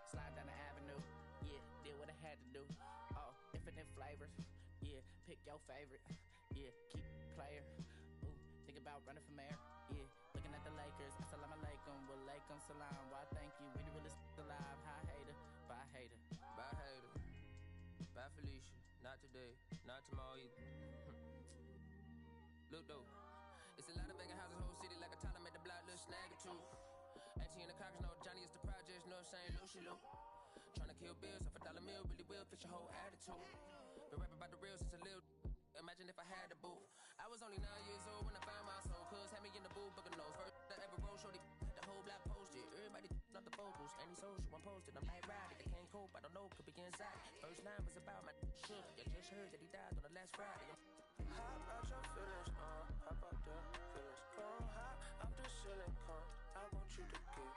Slide down the avenue. Yeah, did what I had to do. Oh, infinite flavors. Yeah, pick your favorite. Yeah, keep player. Ooh, think about running for mayor. Yeah, looking at the Lakers. Assalamu alaikum, walaikum salam. Why thank you? We the realest alive. Hi hater, bye hater. Bye hater, bye Felicia. Not today, not tomorrow either. Look though, it's a lot of vacant houses, whole city like a toddler made the block, little snag or two. Auntie and the cockers know Johnny is the projects, know what I'm saying? Lucy Lou. Tryna kill bills off $1 meal, really will fix your whole attitude. Been rapping about the real since a little. Imagine if I had the booth. I was only 9 years old when I found my soul. Cuz had me in the booth, booking nose. First I ever rolled, shorty, the whole block posted. Everybody not the focus, any social, I'm posted. I'm like riding, I can't cope, I don't know, could be inside. First line was about my shook. You just heard that he died on the last Friday. Hop out your feelings, hop out the feelings. Come hop off the ceiling, come. I want you to get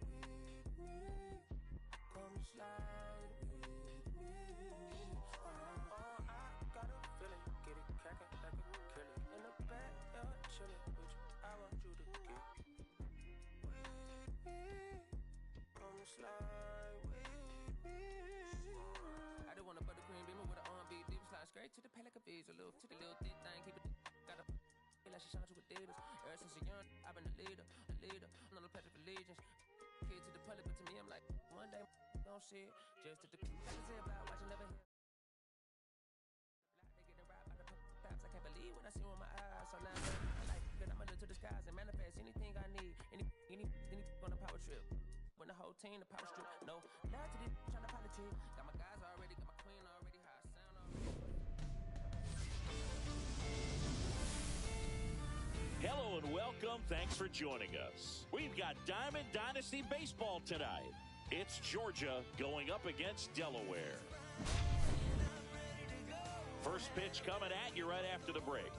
with me. Come slide with me. I got a feeling, get it cracking like a killing. In the backyard, chilling with you. I want you to get with me. Come slide with me. I just want a buttercream beamer with an R&B deep slide straight to the pay like a visa. Little to the little thick thing, keep it. Got a feel like she shine to Adidas. Ever since a young, I've been a leader. I'm not a pledge of allegiance. Kid to the public, but to me, I'm like, one day, don't see it. Just to the about watching never hear. They getting robbed by the cops. I can't believe what I see with my eyes. So now I'm like, good, I'ma look to the skies and manifest anything I need. Any on a power trip. When the whole team, the power strip. No, now to the trying to politic. Got my guys already, got my queen already, how I sound already. Hello and welcome. Thanks for joining us. We've got Diamond Dynasty Baseball tonight. It's Georgia going up against Delaware. First pitch coming at you right after the break.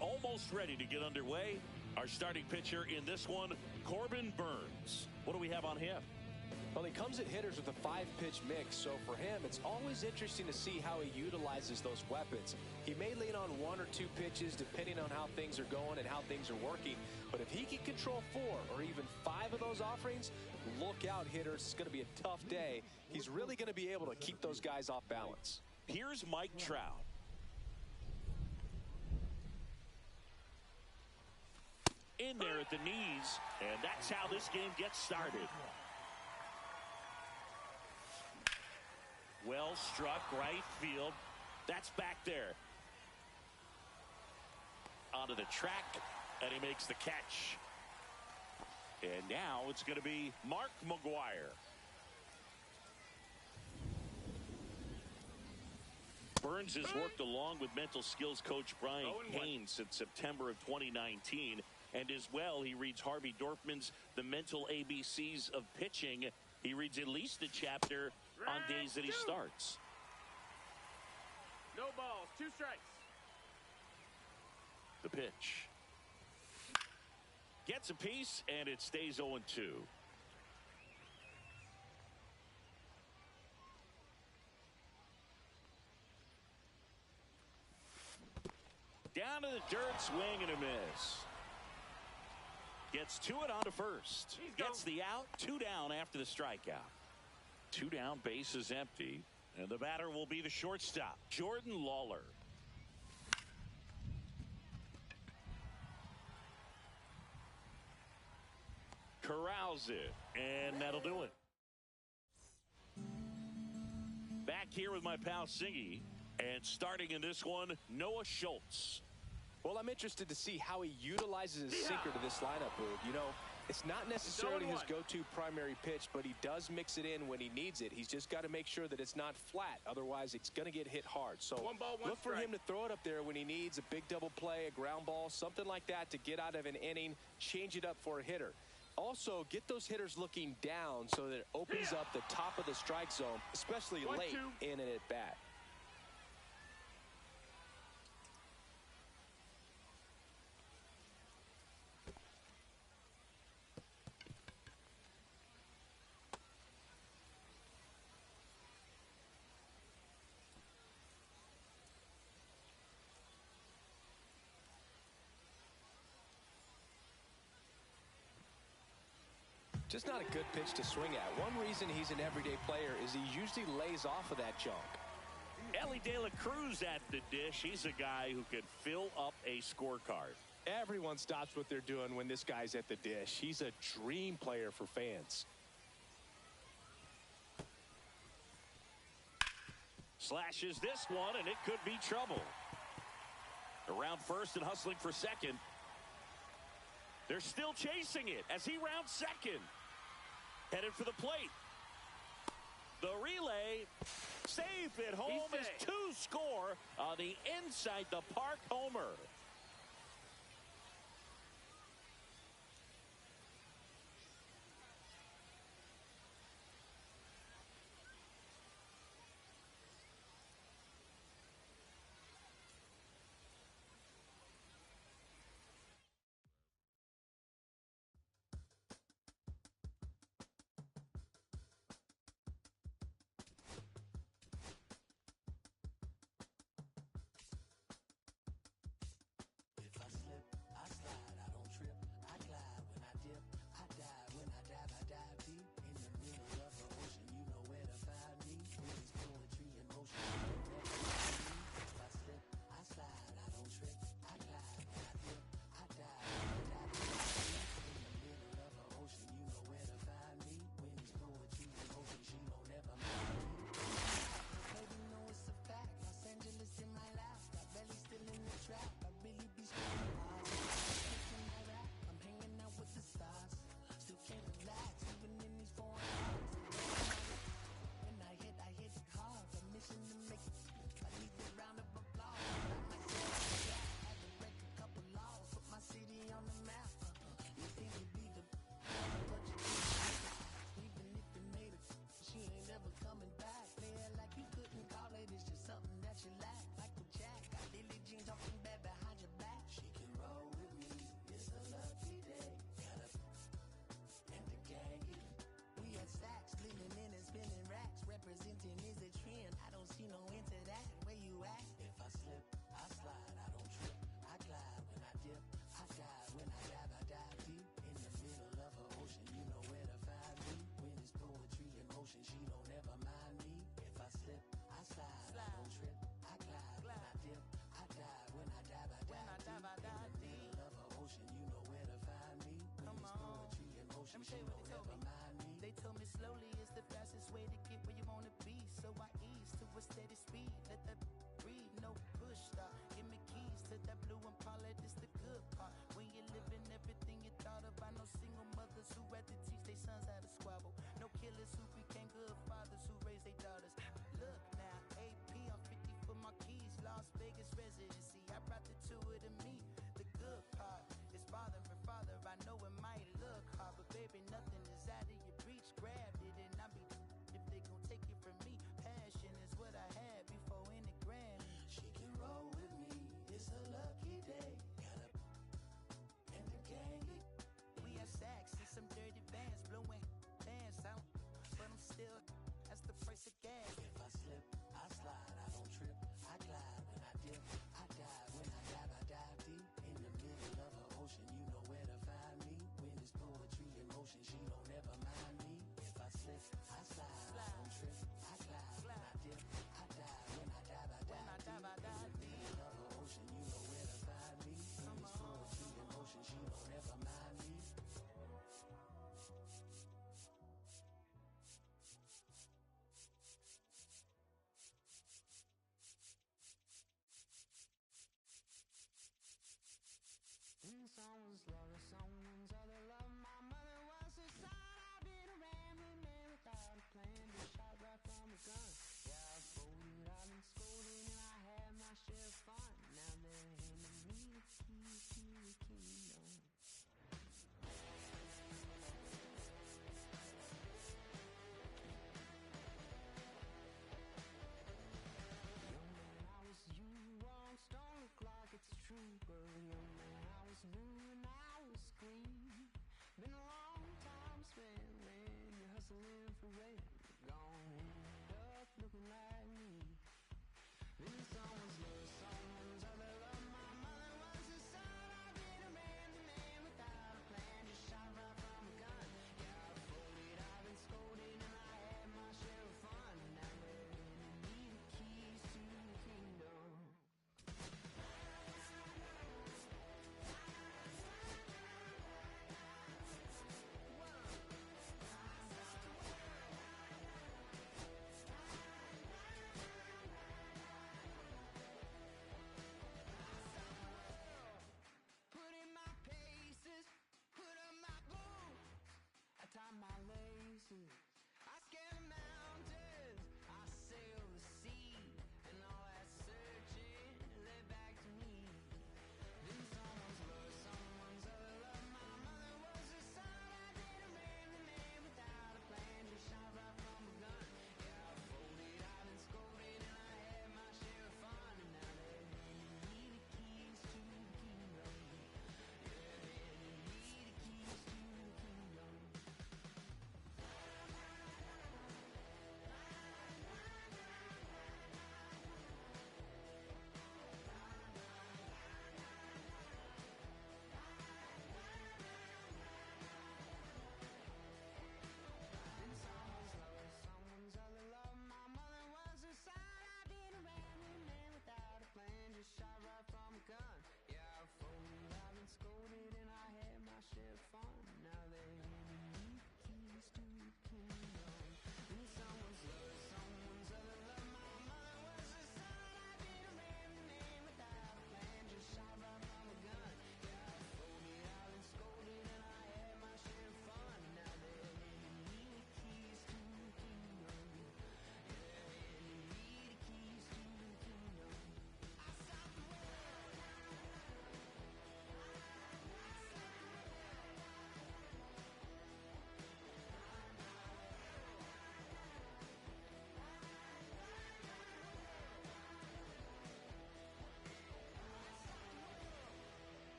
Almost ready to get underway. Our starting pitcher in this one, Corbin Burnes. What do we have on him? Well, he comes at hitters with a 5-pitch mix, so for him, it's always interesting to see how he utilizes those weapons. He may lean on 1 or 2 pitches depending on how things are going and how things are working, but if he can control 4 or even 5 of those offerings, look out, hitters. It's going to be a tough day. He's really going to be able to keep those guys off balance. Here's Mike Trout. In there at the knees, and that's how this game gets started. Well struck, right field. That's back there. Onto the track, and he makes the catch. And now it's going to be Mark McGwire. Burns has worked along with mental skills coach Brian Kane since September of 2019. And as well, he reads Harvey Dorfman's The Mental ABCs of Pitching. He reads at least a chapter on days that he starts. No balls, 2 strikes. The pitch. Gets a piece, and it stays 0-2. Down to the dirt, swing and a miss. Gets to it onto first. Gets the out, 2 down after the strikeout. 2 down, bases empty. And the batter will be the shortstop, Jordan Lawler. Corrals it, and that'll do it. Back here with my pal Singy, and starting in this one, Noah Schultz. Well, I'm interested to see how he utilizes his sinker to this lineup, Boog. You know, it's not necessarily his go-to primary pitch, but he does mix it in when he needs it. He's just got to make sure that it's not flat. Otherwise, it's going to get hit hard. So look for him to throw it up there when he needs a big double play, a ground ball, something like that to get out of an inning, change it up for a hitter. Also, get those hitters looking down so that it opens up the top of the strike zone, especially late in an at-bat. Just not a good pitch to swing at. One reason he's an everyday player is he usually lays off of that junk. Ellie De La Cruz at the dish. He's a guy who could fill up a scorecard. Everyone stops what they're doing when this guy's at the dish. He's a dream player for fans. Slashes this one, and it could be trouble. Around first and hustling for second. They're still chasing it as he rounds second. Headed for the plate. The relay. Safe at home is 2 score on the inside the park homer. Let me tell you what they told me. They told me slowly is the fastest way to get where you want to be. So I ease brace of gas. If I slip, I slide, I don't trip, I glide. When I dip, I dive. When I dive deep. In the middle of the ocean, you know where to find me. When it's poetry in motion, she don't ever mind me. If I slip, I slide, I don't trip, I glide. When I dip, I dive. When I dive deep. In the middle of the ocean, you know where to find me. When it's poetry in motion, she don't ever mind me.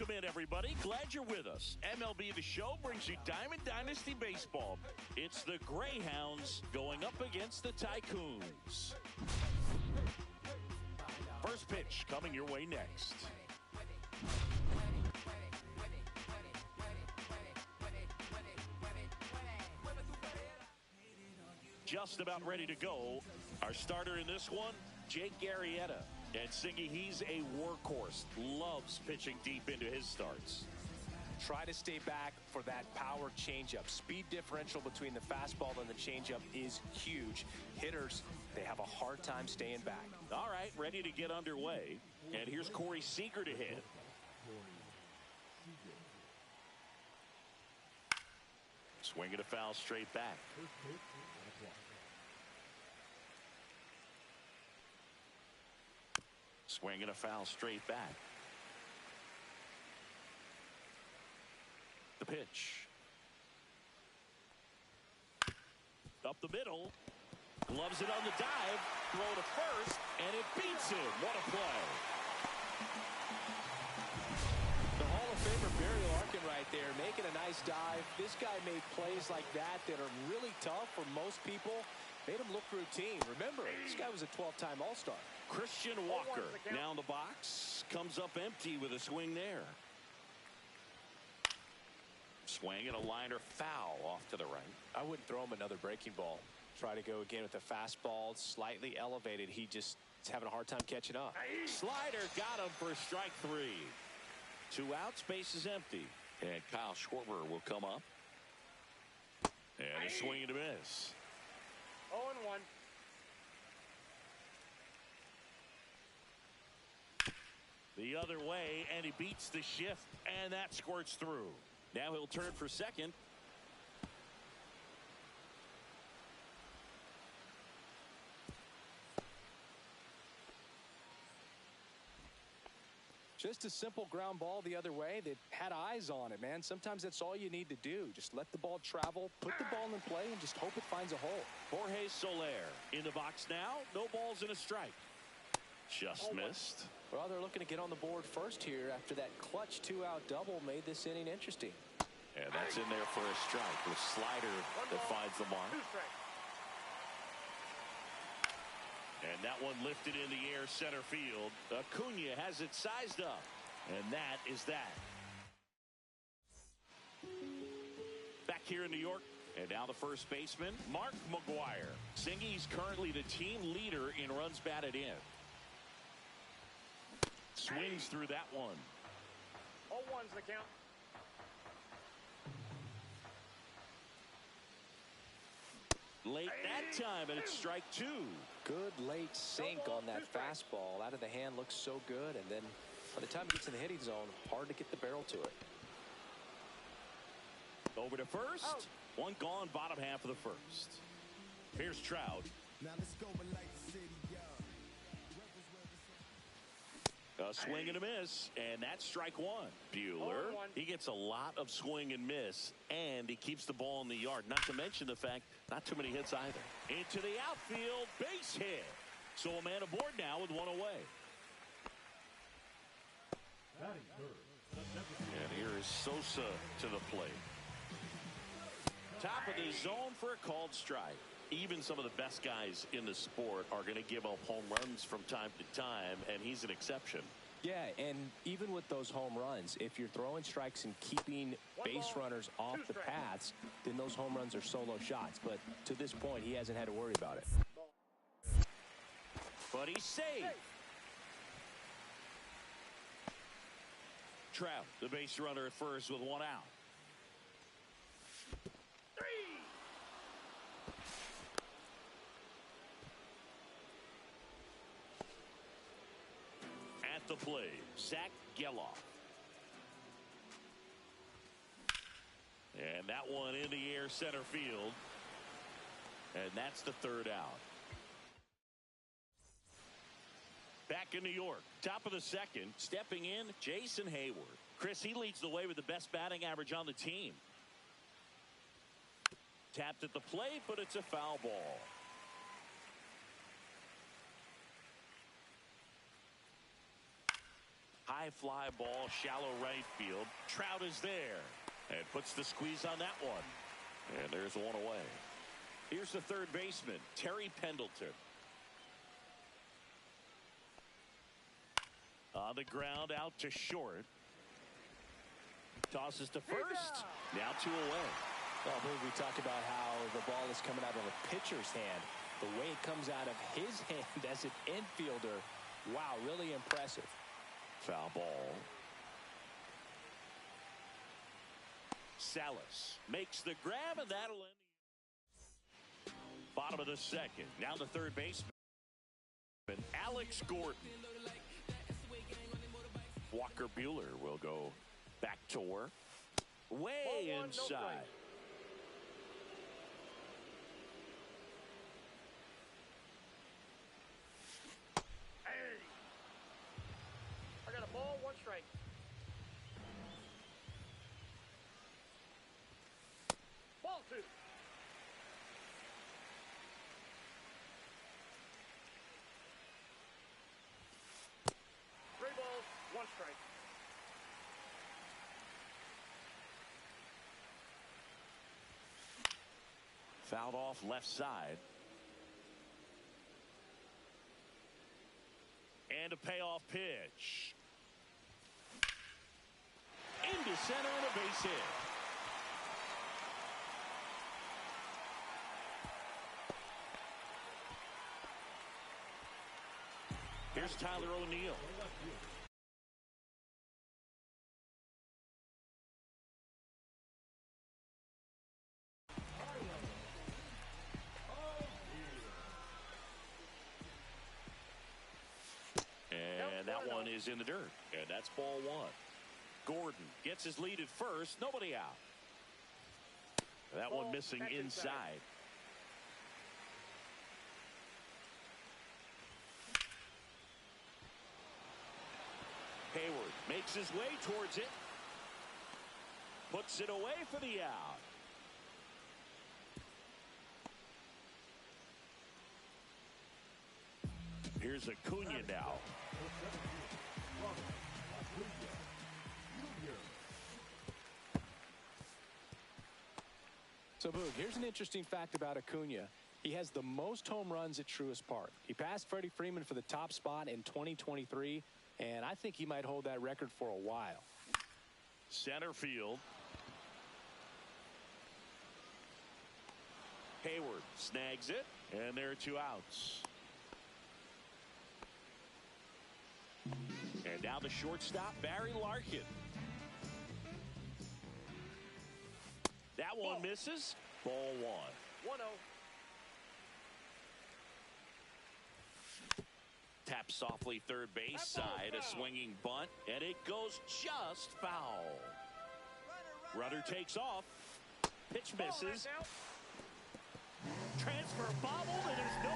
Welcome in, everybody. Glad you're with us. MLB The Show brings you Diamond Dynasty Baseball. It's the Greyhounds going up against the Tycoons. First pitch coming your way next. Just about ready to go. Our starter in this one, Jake Arrieta. And Singy, he's a workhorse. Loves pitching deep into his starts. Try to stay back for that power changeup. Speed differential between the fastball and the changeup is huge. Hitters, they have a hard time staying back. All right, ready to get underway. And here's Corey Seager to hit. Swinging a foul straight back. Swinging a foul straight back. The pitch. Up the middle. Gloves it on the dive. Throw to first. And it beats him. What a play. The Hall of Famer Barry Larkin right there making a nice dive. This guy made plays like that that are really tough for most people. Made him look routine. Remember, this guy was a 12-time All-Star. Christian Walker now in the box. Comes up empty with a swing there. Swing and a liner foul off to the right. I wouldn't throw him another breaking ball. Try to go again with the fastball slightly elevated. He just is having a hard time catching up. Slider got him for strike 3. 2 outs, base is empty. And Kyle Schwarber will come up. And a swing and a miss. 0-1. The other way, and he beats the shift, and that squirts through. Now he'll turn for second. Just a simple ground ball the other way that had eyes on it, man. Sometimes that's all you need to do. Just let the ball travel, put the ball in play, and just hope it finds a hole. Jorge Soler in the box now. No balls and a strike. Just missed. Well, they're looking to get on the board first here after that clutch 2-out double made this inning interesting. And that's in there for a strike with Slider that finds the mark. And that one lifted in the air center field. Acuna has it sized up. And that is that. Back here in New York. And now the first baseman, Mark McGwire. Singy's currently the team leader in runs batted in. Swings through that one. 0-1's the count. Late that time, and it's strike 2. Good late sink on that fastball. Out of the hand looks so good, and then by the time it gets in the hitting zone, hard to get the barrel to it. Over to first. One gone, bottom half of the first. Here's Trout. Now let's go like the city, A swing and a miss, and that's strike 1. Buehler, he gets a lot of swing and miss, and he keeps the ball in the yard. Not to mention the fact, not too many hits either. Into the outfield, base hit. So a man aboard now with one away. And here is Sosa to the plate. Top of the zone for a called strike. Even some of the best guys in the sport are going to give up home runs from time to time, and he's an exception. Yeah, and even with those home runs, if you're throwing strikes and keeping base runners off the paths, then those home runs are solo shots. But to this point, he hasn't had to worry about it. But he's safe. Trout, the base runner at first with 1 out. At the plate, Zach Geloff. And that one in the air center field. And that's the 3rd out. Back in New York, top of the 2nd, stepping in, Jason Hayward. Chris, he leads the way with the best batting average on the team. Tapped at the plate, but it's a foul ball. high fly ball, shallow right field. Trout is there and puts the squeeze on that one. And there's one away. Here's the third baseman, Terry Pendleton. On the ground, out to short. Tosses to first. Now 2 away. Well, we talked about how the ball is coming out of a pitcher's hand. The way it comes out of his hand as an infielder, wow, really impressive. Foul ball. Salas makes the grab, and that'll end. Bottom of the second. Now the third baseman, Alex Gordon. Walker Buehler will go back to work. Way inside. I got a ball, 1 strike. Ball 2. 3 balls, 1 strike. Fouled off left side. And a payoff pitch. Into center and a base hit. Here's Tyler O'Neill. And that one is in the dirt. And that's ball 1. Gordon gets his lead at first. Nobody out. That one missing inside. Hayward makes his way towards it. Puts it away for the out. Here's Acuna now. So, Boog, here's an interesting fact about Acuna. He has the most home runs at Truist Park. He passed Freddie Freeman for the top spot in 2023, and I think he might hold that record for a while. Center field. Hayward snags it, and there are 2 outs. And now the shortstop, Barry Larkin. That one misses. Ball 1. 1-0. Tap softly third base side, a swinging bunt, and it goes just foul. Runner takes off. Pitch misses. Transfer bobbled, and there's no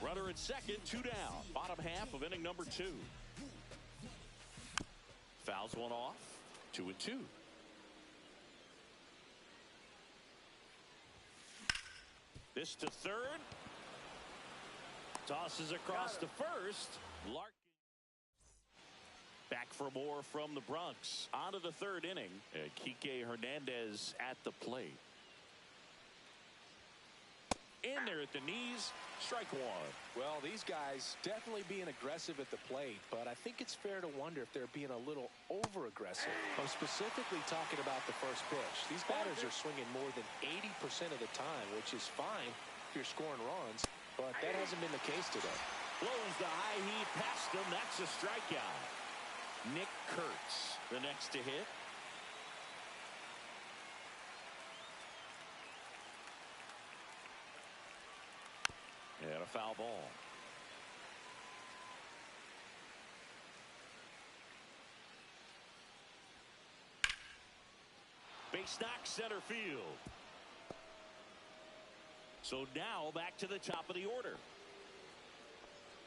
throw. Runner at second, 2 down. Bottom half of inning number 2. Fouls one off. 2-2. This to third. Tosses across to first. Larkin back for more from the Bronx. On to the third inning. Kike Hernandez at the plate. In there at the knees. Strike 1. Well, these guys definitely being aggressive at the plate, but I think it's fair to wonder if they're being a little over-aggressive. I'm specifically talking about the first pitch. These batters are swinging more than 80% of the time, which is fine if you're scoring runs, but that hasn't been the case today. Blows the high heat past him. That's a strikeout. Nick Kurtz, the next to hit. And a foul ball. Base knock center field. So now back to the top of the order.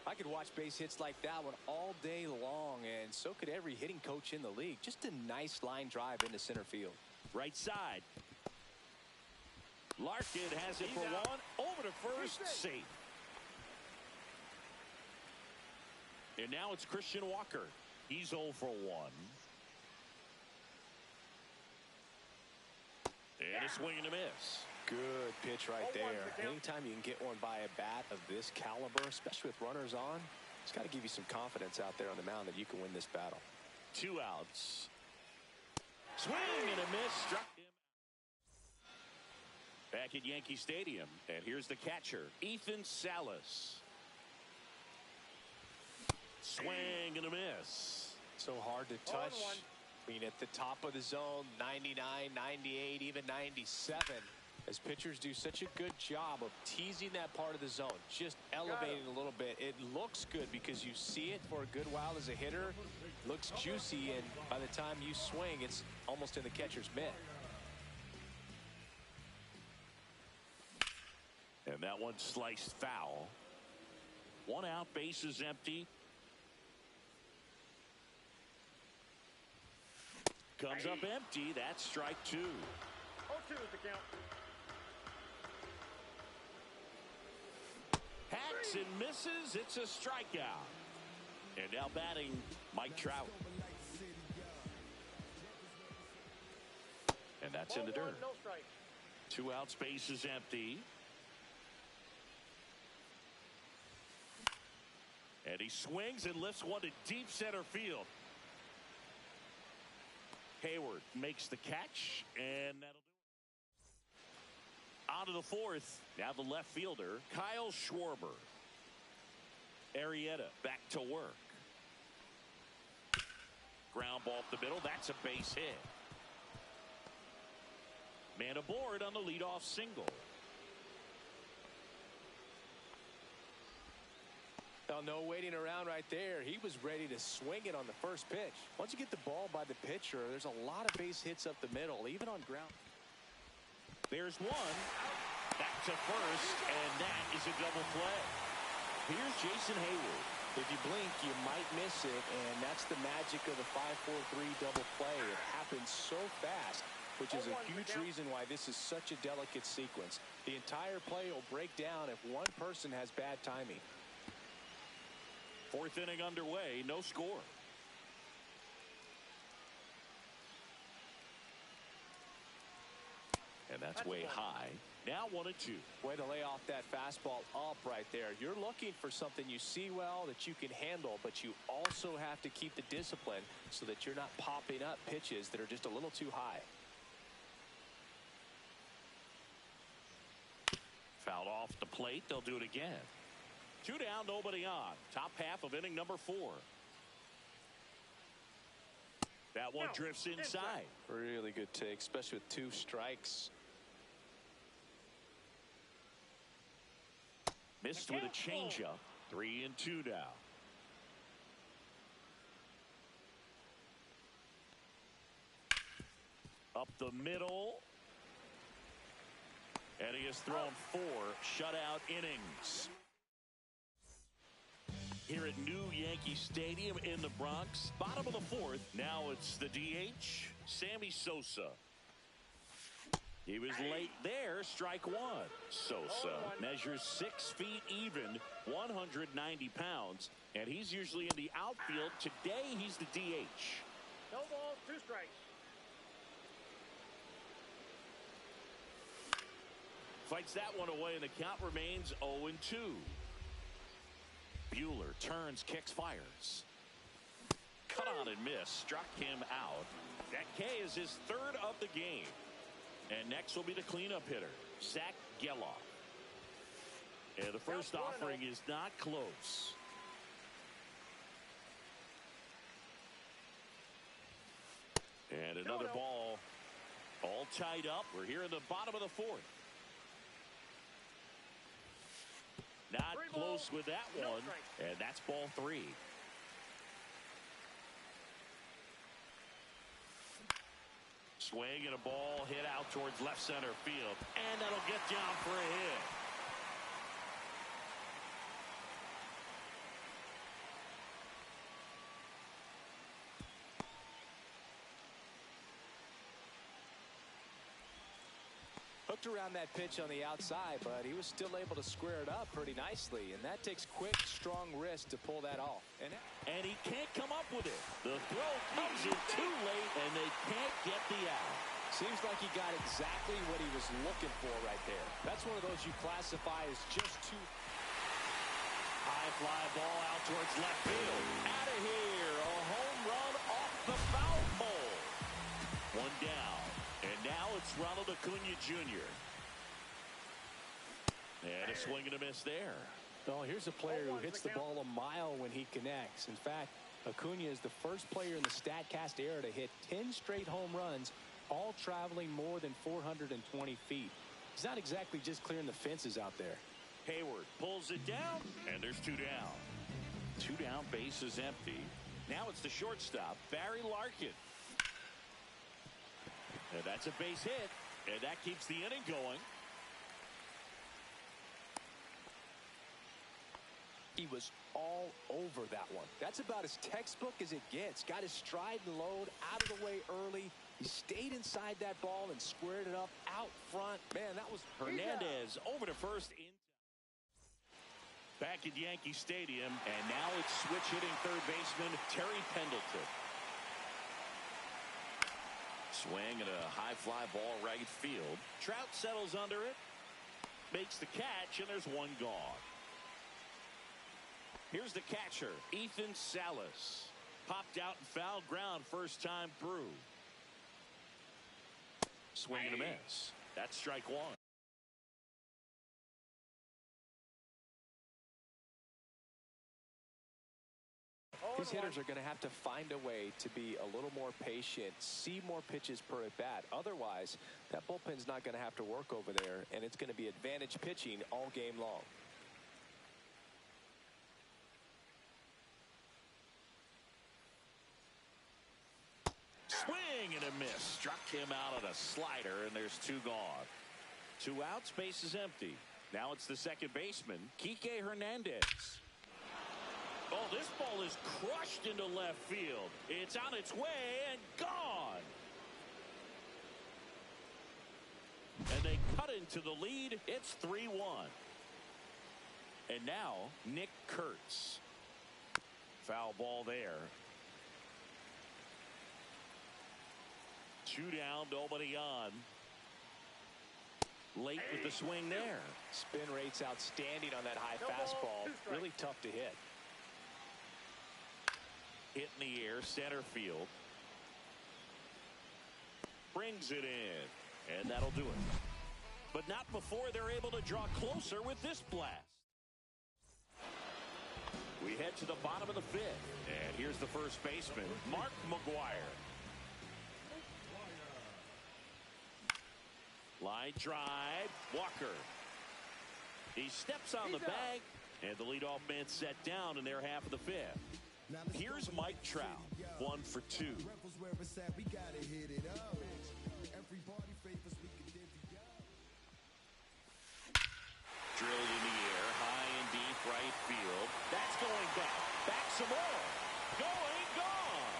I could watch base hits like that one all day long, and so could every hitting coach in the league. Just a nice line drive into center field. Right side. Larkin has it for one. Over to first. Safe. And now it's Christian Walker. He's 0 for 1. And a swing and a miss. Good pitch right there. Anytime you can get one by a bat of this caliber, especially with runners on, it's got to give you some confidence out there on the mound that you can win this battle. 2 outs. Swing and a miss. Struck him. Back at Yankee Stadium. And here's the catcher, Ethan Salas. Swing and a miss. So hard to touch. I mean, at the top of the zone, 99, 98, even 97. As pitchers do such a good job of teasing that part of the zone, just elevating a little bit. It looks good because you see it for a good while as a hitter. Looks juicy, and by the time you swing, it's almost in the catcher's mitt. And that one sliced foul. 1 out, bases empty. Comes up empty. That's strike 2. 0-2 is the count. Hacks and misses. It's a strikeout. And now batting, Mike Trout. And that's in the dirt. No strike. 2 outs, bases empty. And he swings and lifts one to deep center field. Hayward makes the catch, and that'll do it. On to the 4th. Now the left fielder, Kyle Schwarber. Arrieta back to work. Ground ball up the middle. That's a base hit. Man aboard on the leadoff single. Well, no waiting around right there. He was ready to swing it on the first pitch. Once you get the ball by the pitcher, there's a lot of base hits up the middle, even on ground. There's one. Back to first, and that is a double play. Here's Jason Hayward. If you blink, you might miss it, and that's the magic of the 5-4-3 double play. It happens so fast, which is a huge reason why this is such a delicate sequence. The entire play will break down if one person has bad timing. 4th inning underway, no score. And that's way high. Now 1-2. Way to lay off that fastball up right there. You're looking for something you see well that you can handle, but you also have to keep the discipline so that you're not popping up pitches that are just a little too high. Fouled off the plate. They'll do it again. 2 down, nobody on. Top half of inning number 4. That one drifts inside. Really good take, especially with 2 strikes. Missed with a changeup. 3-2 now. Up the middle. And he has thrown 4 shutout innings. Here at New Yankee Stadium in the Bronx, bottom of the 4th. Now it's the DH, Sammy Sosa. He was late there, strike 1. Sosa measures 6 feet even, 190 pounds, and he's usually in the outfield. Today, he's the DH. No balls, 2 strikes. Fights that one away, and the count remains 0-2. Buehler turns, kicks, fires. Cut on and miss. Struck him out. That K is his 3rd of the game. And next will be the cleanup hitter, Zach Geloff. And the first offering is not close. And another ball all tied up. We're here in the bottom of the 4th. Not close with that one, and that's ball 3. Swing and a ball hit out towards left center field, and that'll get down for a hit. looked around that pitch on the outside, but he was still able to square it up pretty nicely, and that takes quick, strong wrist to pull that off. And he can't come up with it. The throw comes in too late, and they can't get the out. Seems like he got exactly what he was looking for right there. That's one of those you classify as just too... High fly ball out towards left field. Out of here. A home run off the foul pole. One down. And now it's Ronald Acuna Jr. And a swing and a miss there. Well, here's a player who hits the ball a mile when he connects. In fact, Acuna is the first player in the StatCast era to hit 10 straight home runs, all traveling more than 420 feet. He's not exactly just clearing the fences out there. Hayward pulls it down, and there's 2 down. 2 down, base is empty. Now it's the shortstop, Barry Larkin. And that's a base hit, and that keeps the inning going. He was all over that one. That's about as textbook as it gets. Got his stride and load out of the way early. He stayed inside that ball and squared it up out front. Man, that was Hernandez over to first. Back at Yankee Stadium, and now it's switch hitting third baseman Terry Pendleton. Swing and a high fly ball right field. Trout settles under it, makes the catch, and there's 1 gone. Here's the catcher, Ethan Salas. Popped out and fouled ground first time through. Swing and a miss. That's strike 1. These hitters are going to have to find a way to be a little more patient, see more pitches per at bat. Otherwise, that bullpen's not going to have to work over there, and it's going to be advantage pitching all game long. Swing and a miss. Struck him out on a slider, and there's 2 gone. 2 outs, base is empty. Now it's the second baseman, Kike Hernandez. Oh, this ball is crushed into left field. It's on its way and gone. And they cut into the lead. It's 3-1. And now Nick Kurtz. Foul ball there. 2 down, nobody on. Late with the swing there. Spin rate's outstanding on that high fastball. Really tough to hit. Hit in the air, center field. Brings it in, and that'll do it. But not before they're able to draw closer with this blast. We head to the bottom of the 5th, and here's the first baseman, Mark McGwire. Line drive, Walker. He steps on the bag, and the leadoff man set down in their half of the 5th. Here's Mike Trout, 1 for 2. Drilled in the air, high and deep right field. That's going back. Back some more. Going, gone.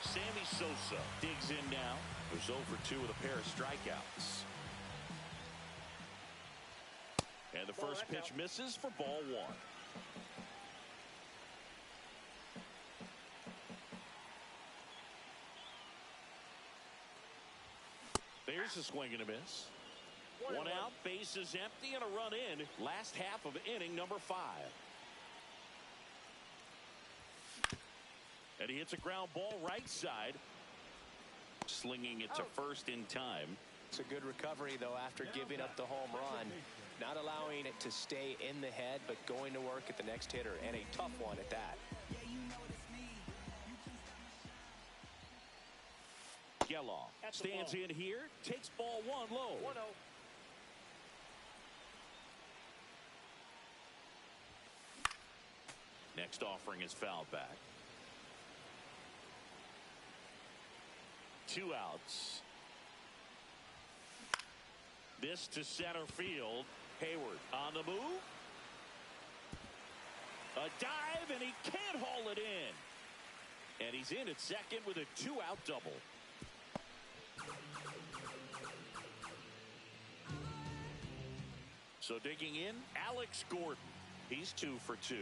Sammy Sosa digs in now. Goes over 2 with a pair of strikeouts. And the first pitch misses for ball 1. There's a swing and a miss. 1 out, base is empty, and a run in. Last half of inning number 5. And he hits a ground ball right side. Slinging it to first in time. It's a good recovery, though, after giving up the home run. Not allowing it to stay in the head, but going to work at the next hitter, and a tough one at that. Geloff stands in here, takes ball 1 low. 1-0. Next offering is fouled back. 2 outs. This to center field. Hayward on the move. A dive, and he can't haul it in. And he's in at second with a 2-out double. So digging in, Alex Gordon. He's 2 for 2.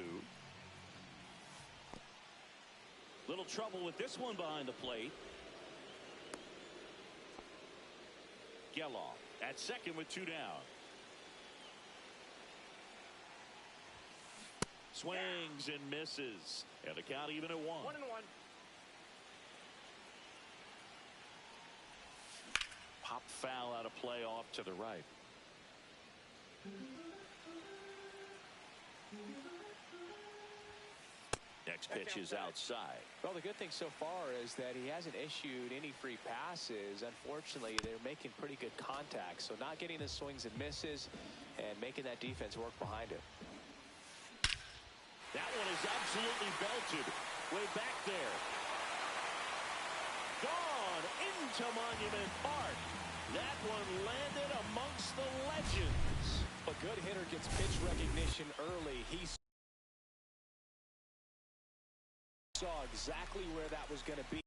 Little trouble with this one behind the plate. Geloff at second with 2 down. Swings and misses. And the count even at 1. 1-1. Pop foul out of play off to the right. Next pitch is outside. Well, the good thing so far is that he hasn't issued any free passes. Unfortunately, they're making pretty good contact. So not getting the swings and misses and making that defense work behind him. That one is absolutely belted. Way back there. Gone into Monument Park. That one landed amongst the legends. A good hitter gets pitch recognition early. He saw exactly where that was going to be.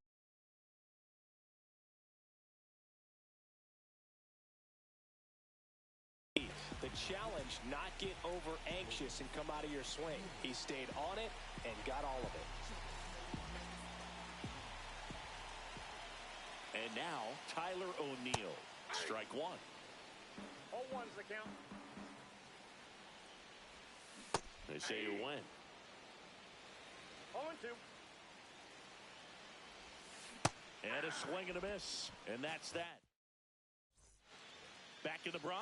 The challenge, not get over anxious and come out of your swing. He stayed on it and got all of it. And now Tyler O'Neill. Strike 1. 0-1's the count. They say you win. 0-2. And a swing and a miss. And that's that. Back in the Bronx.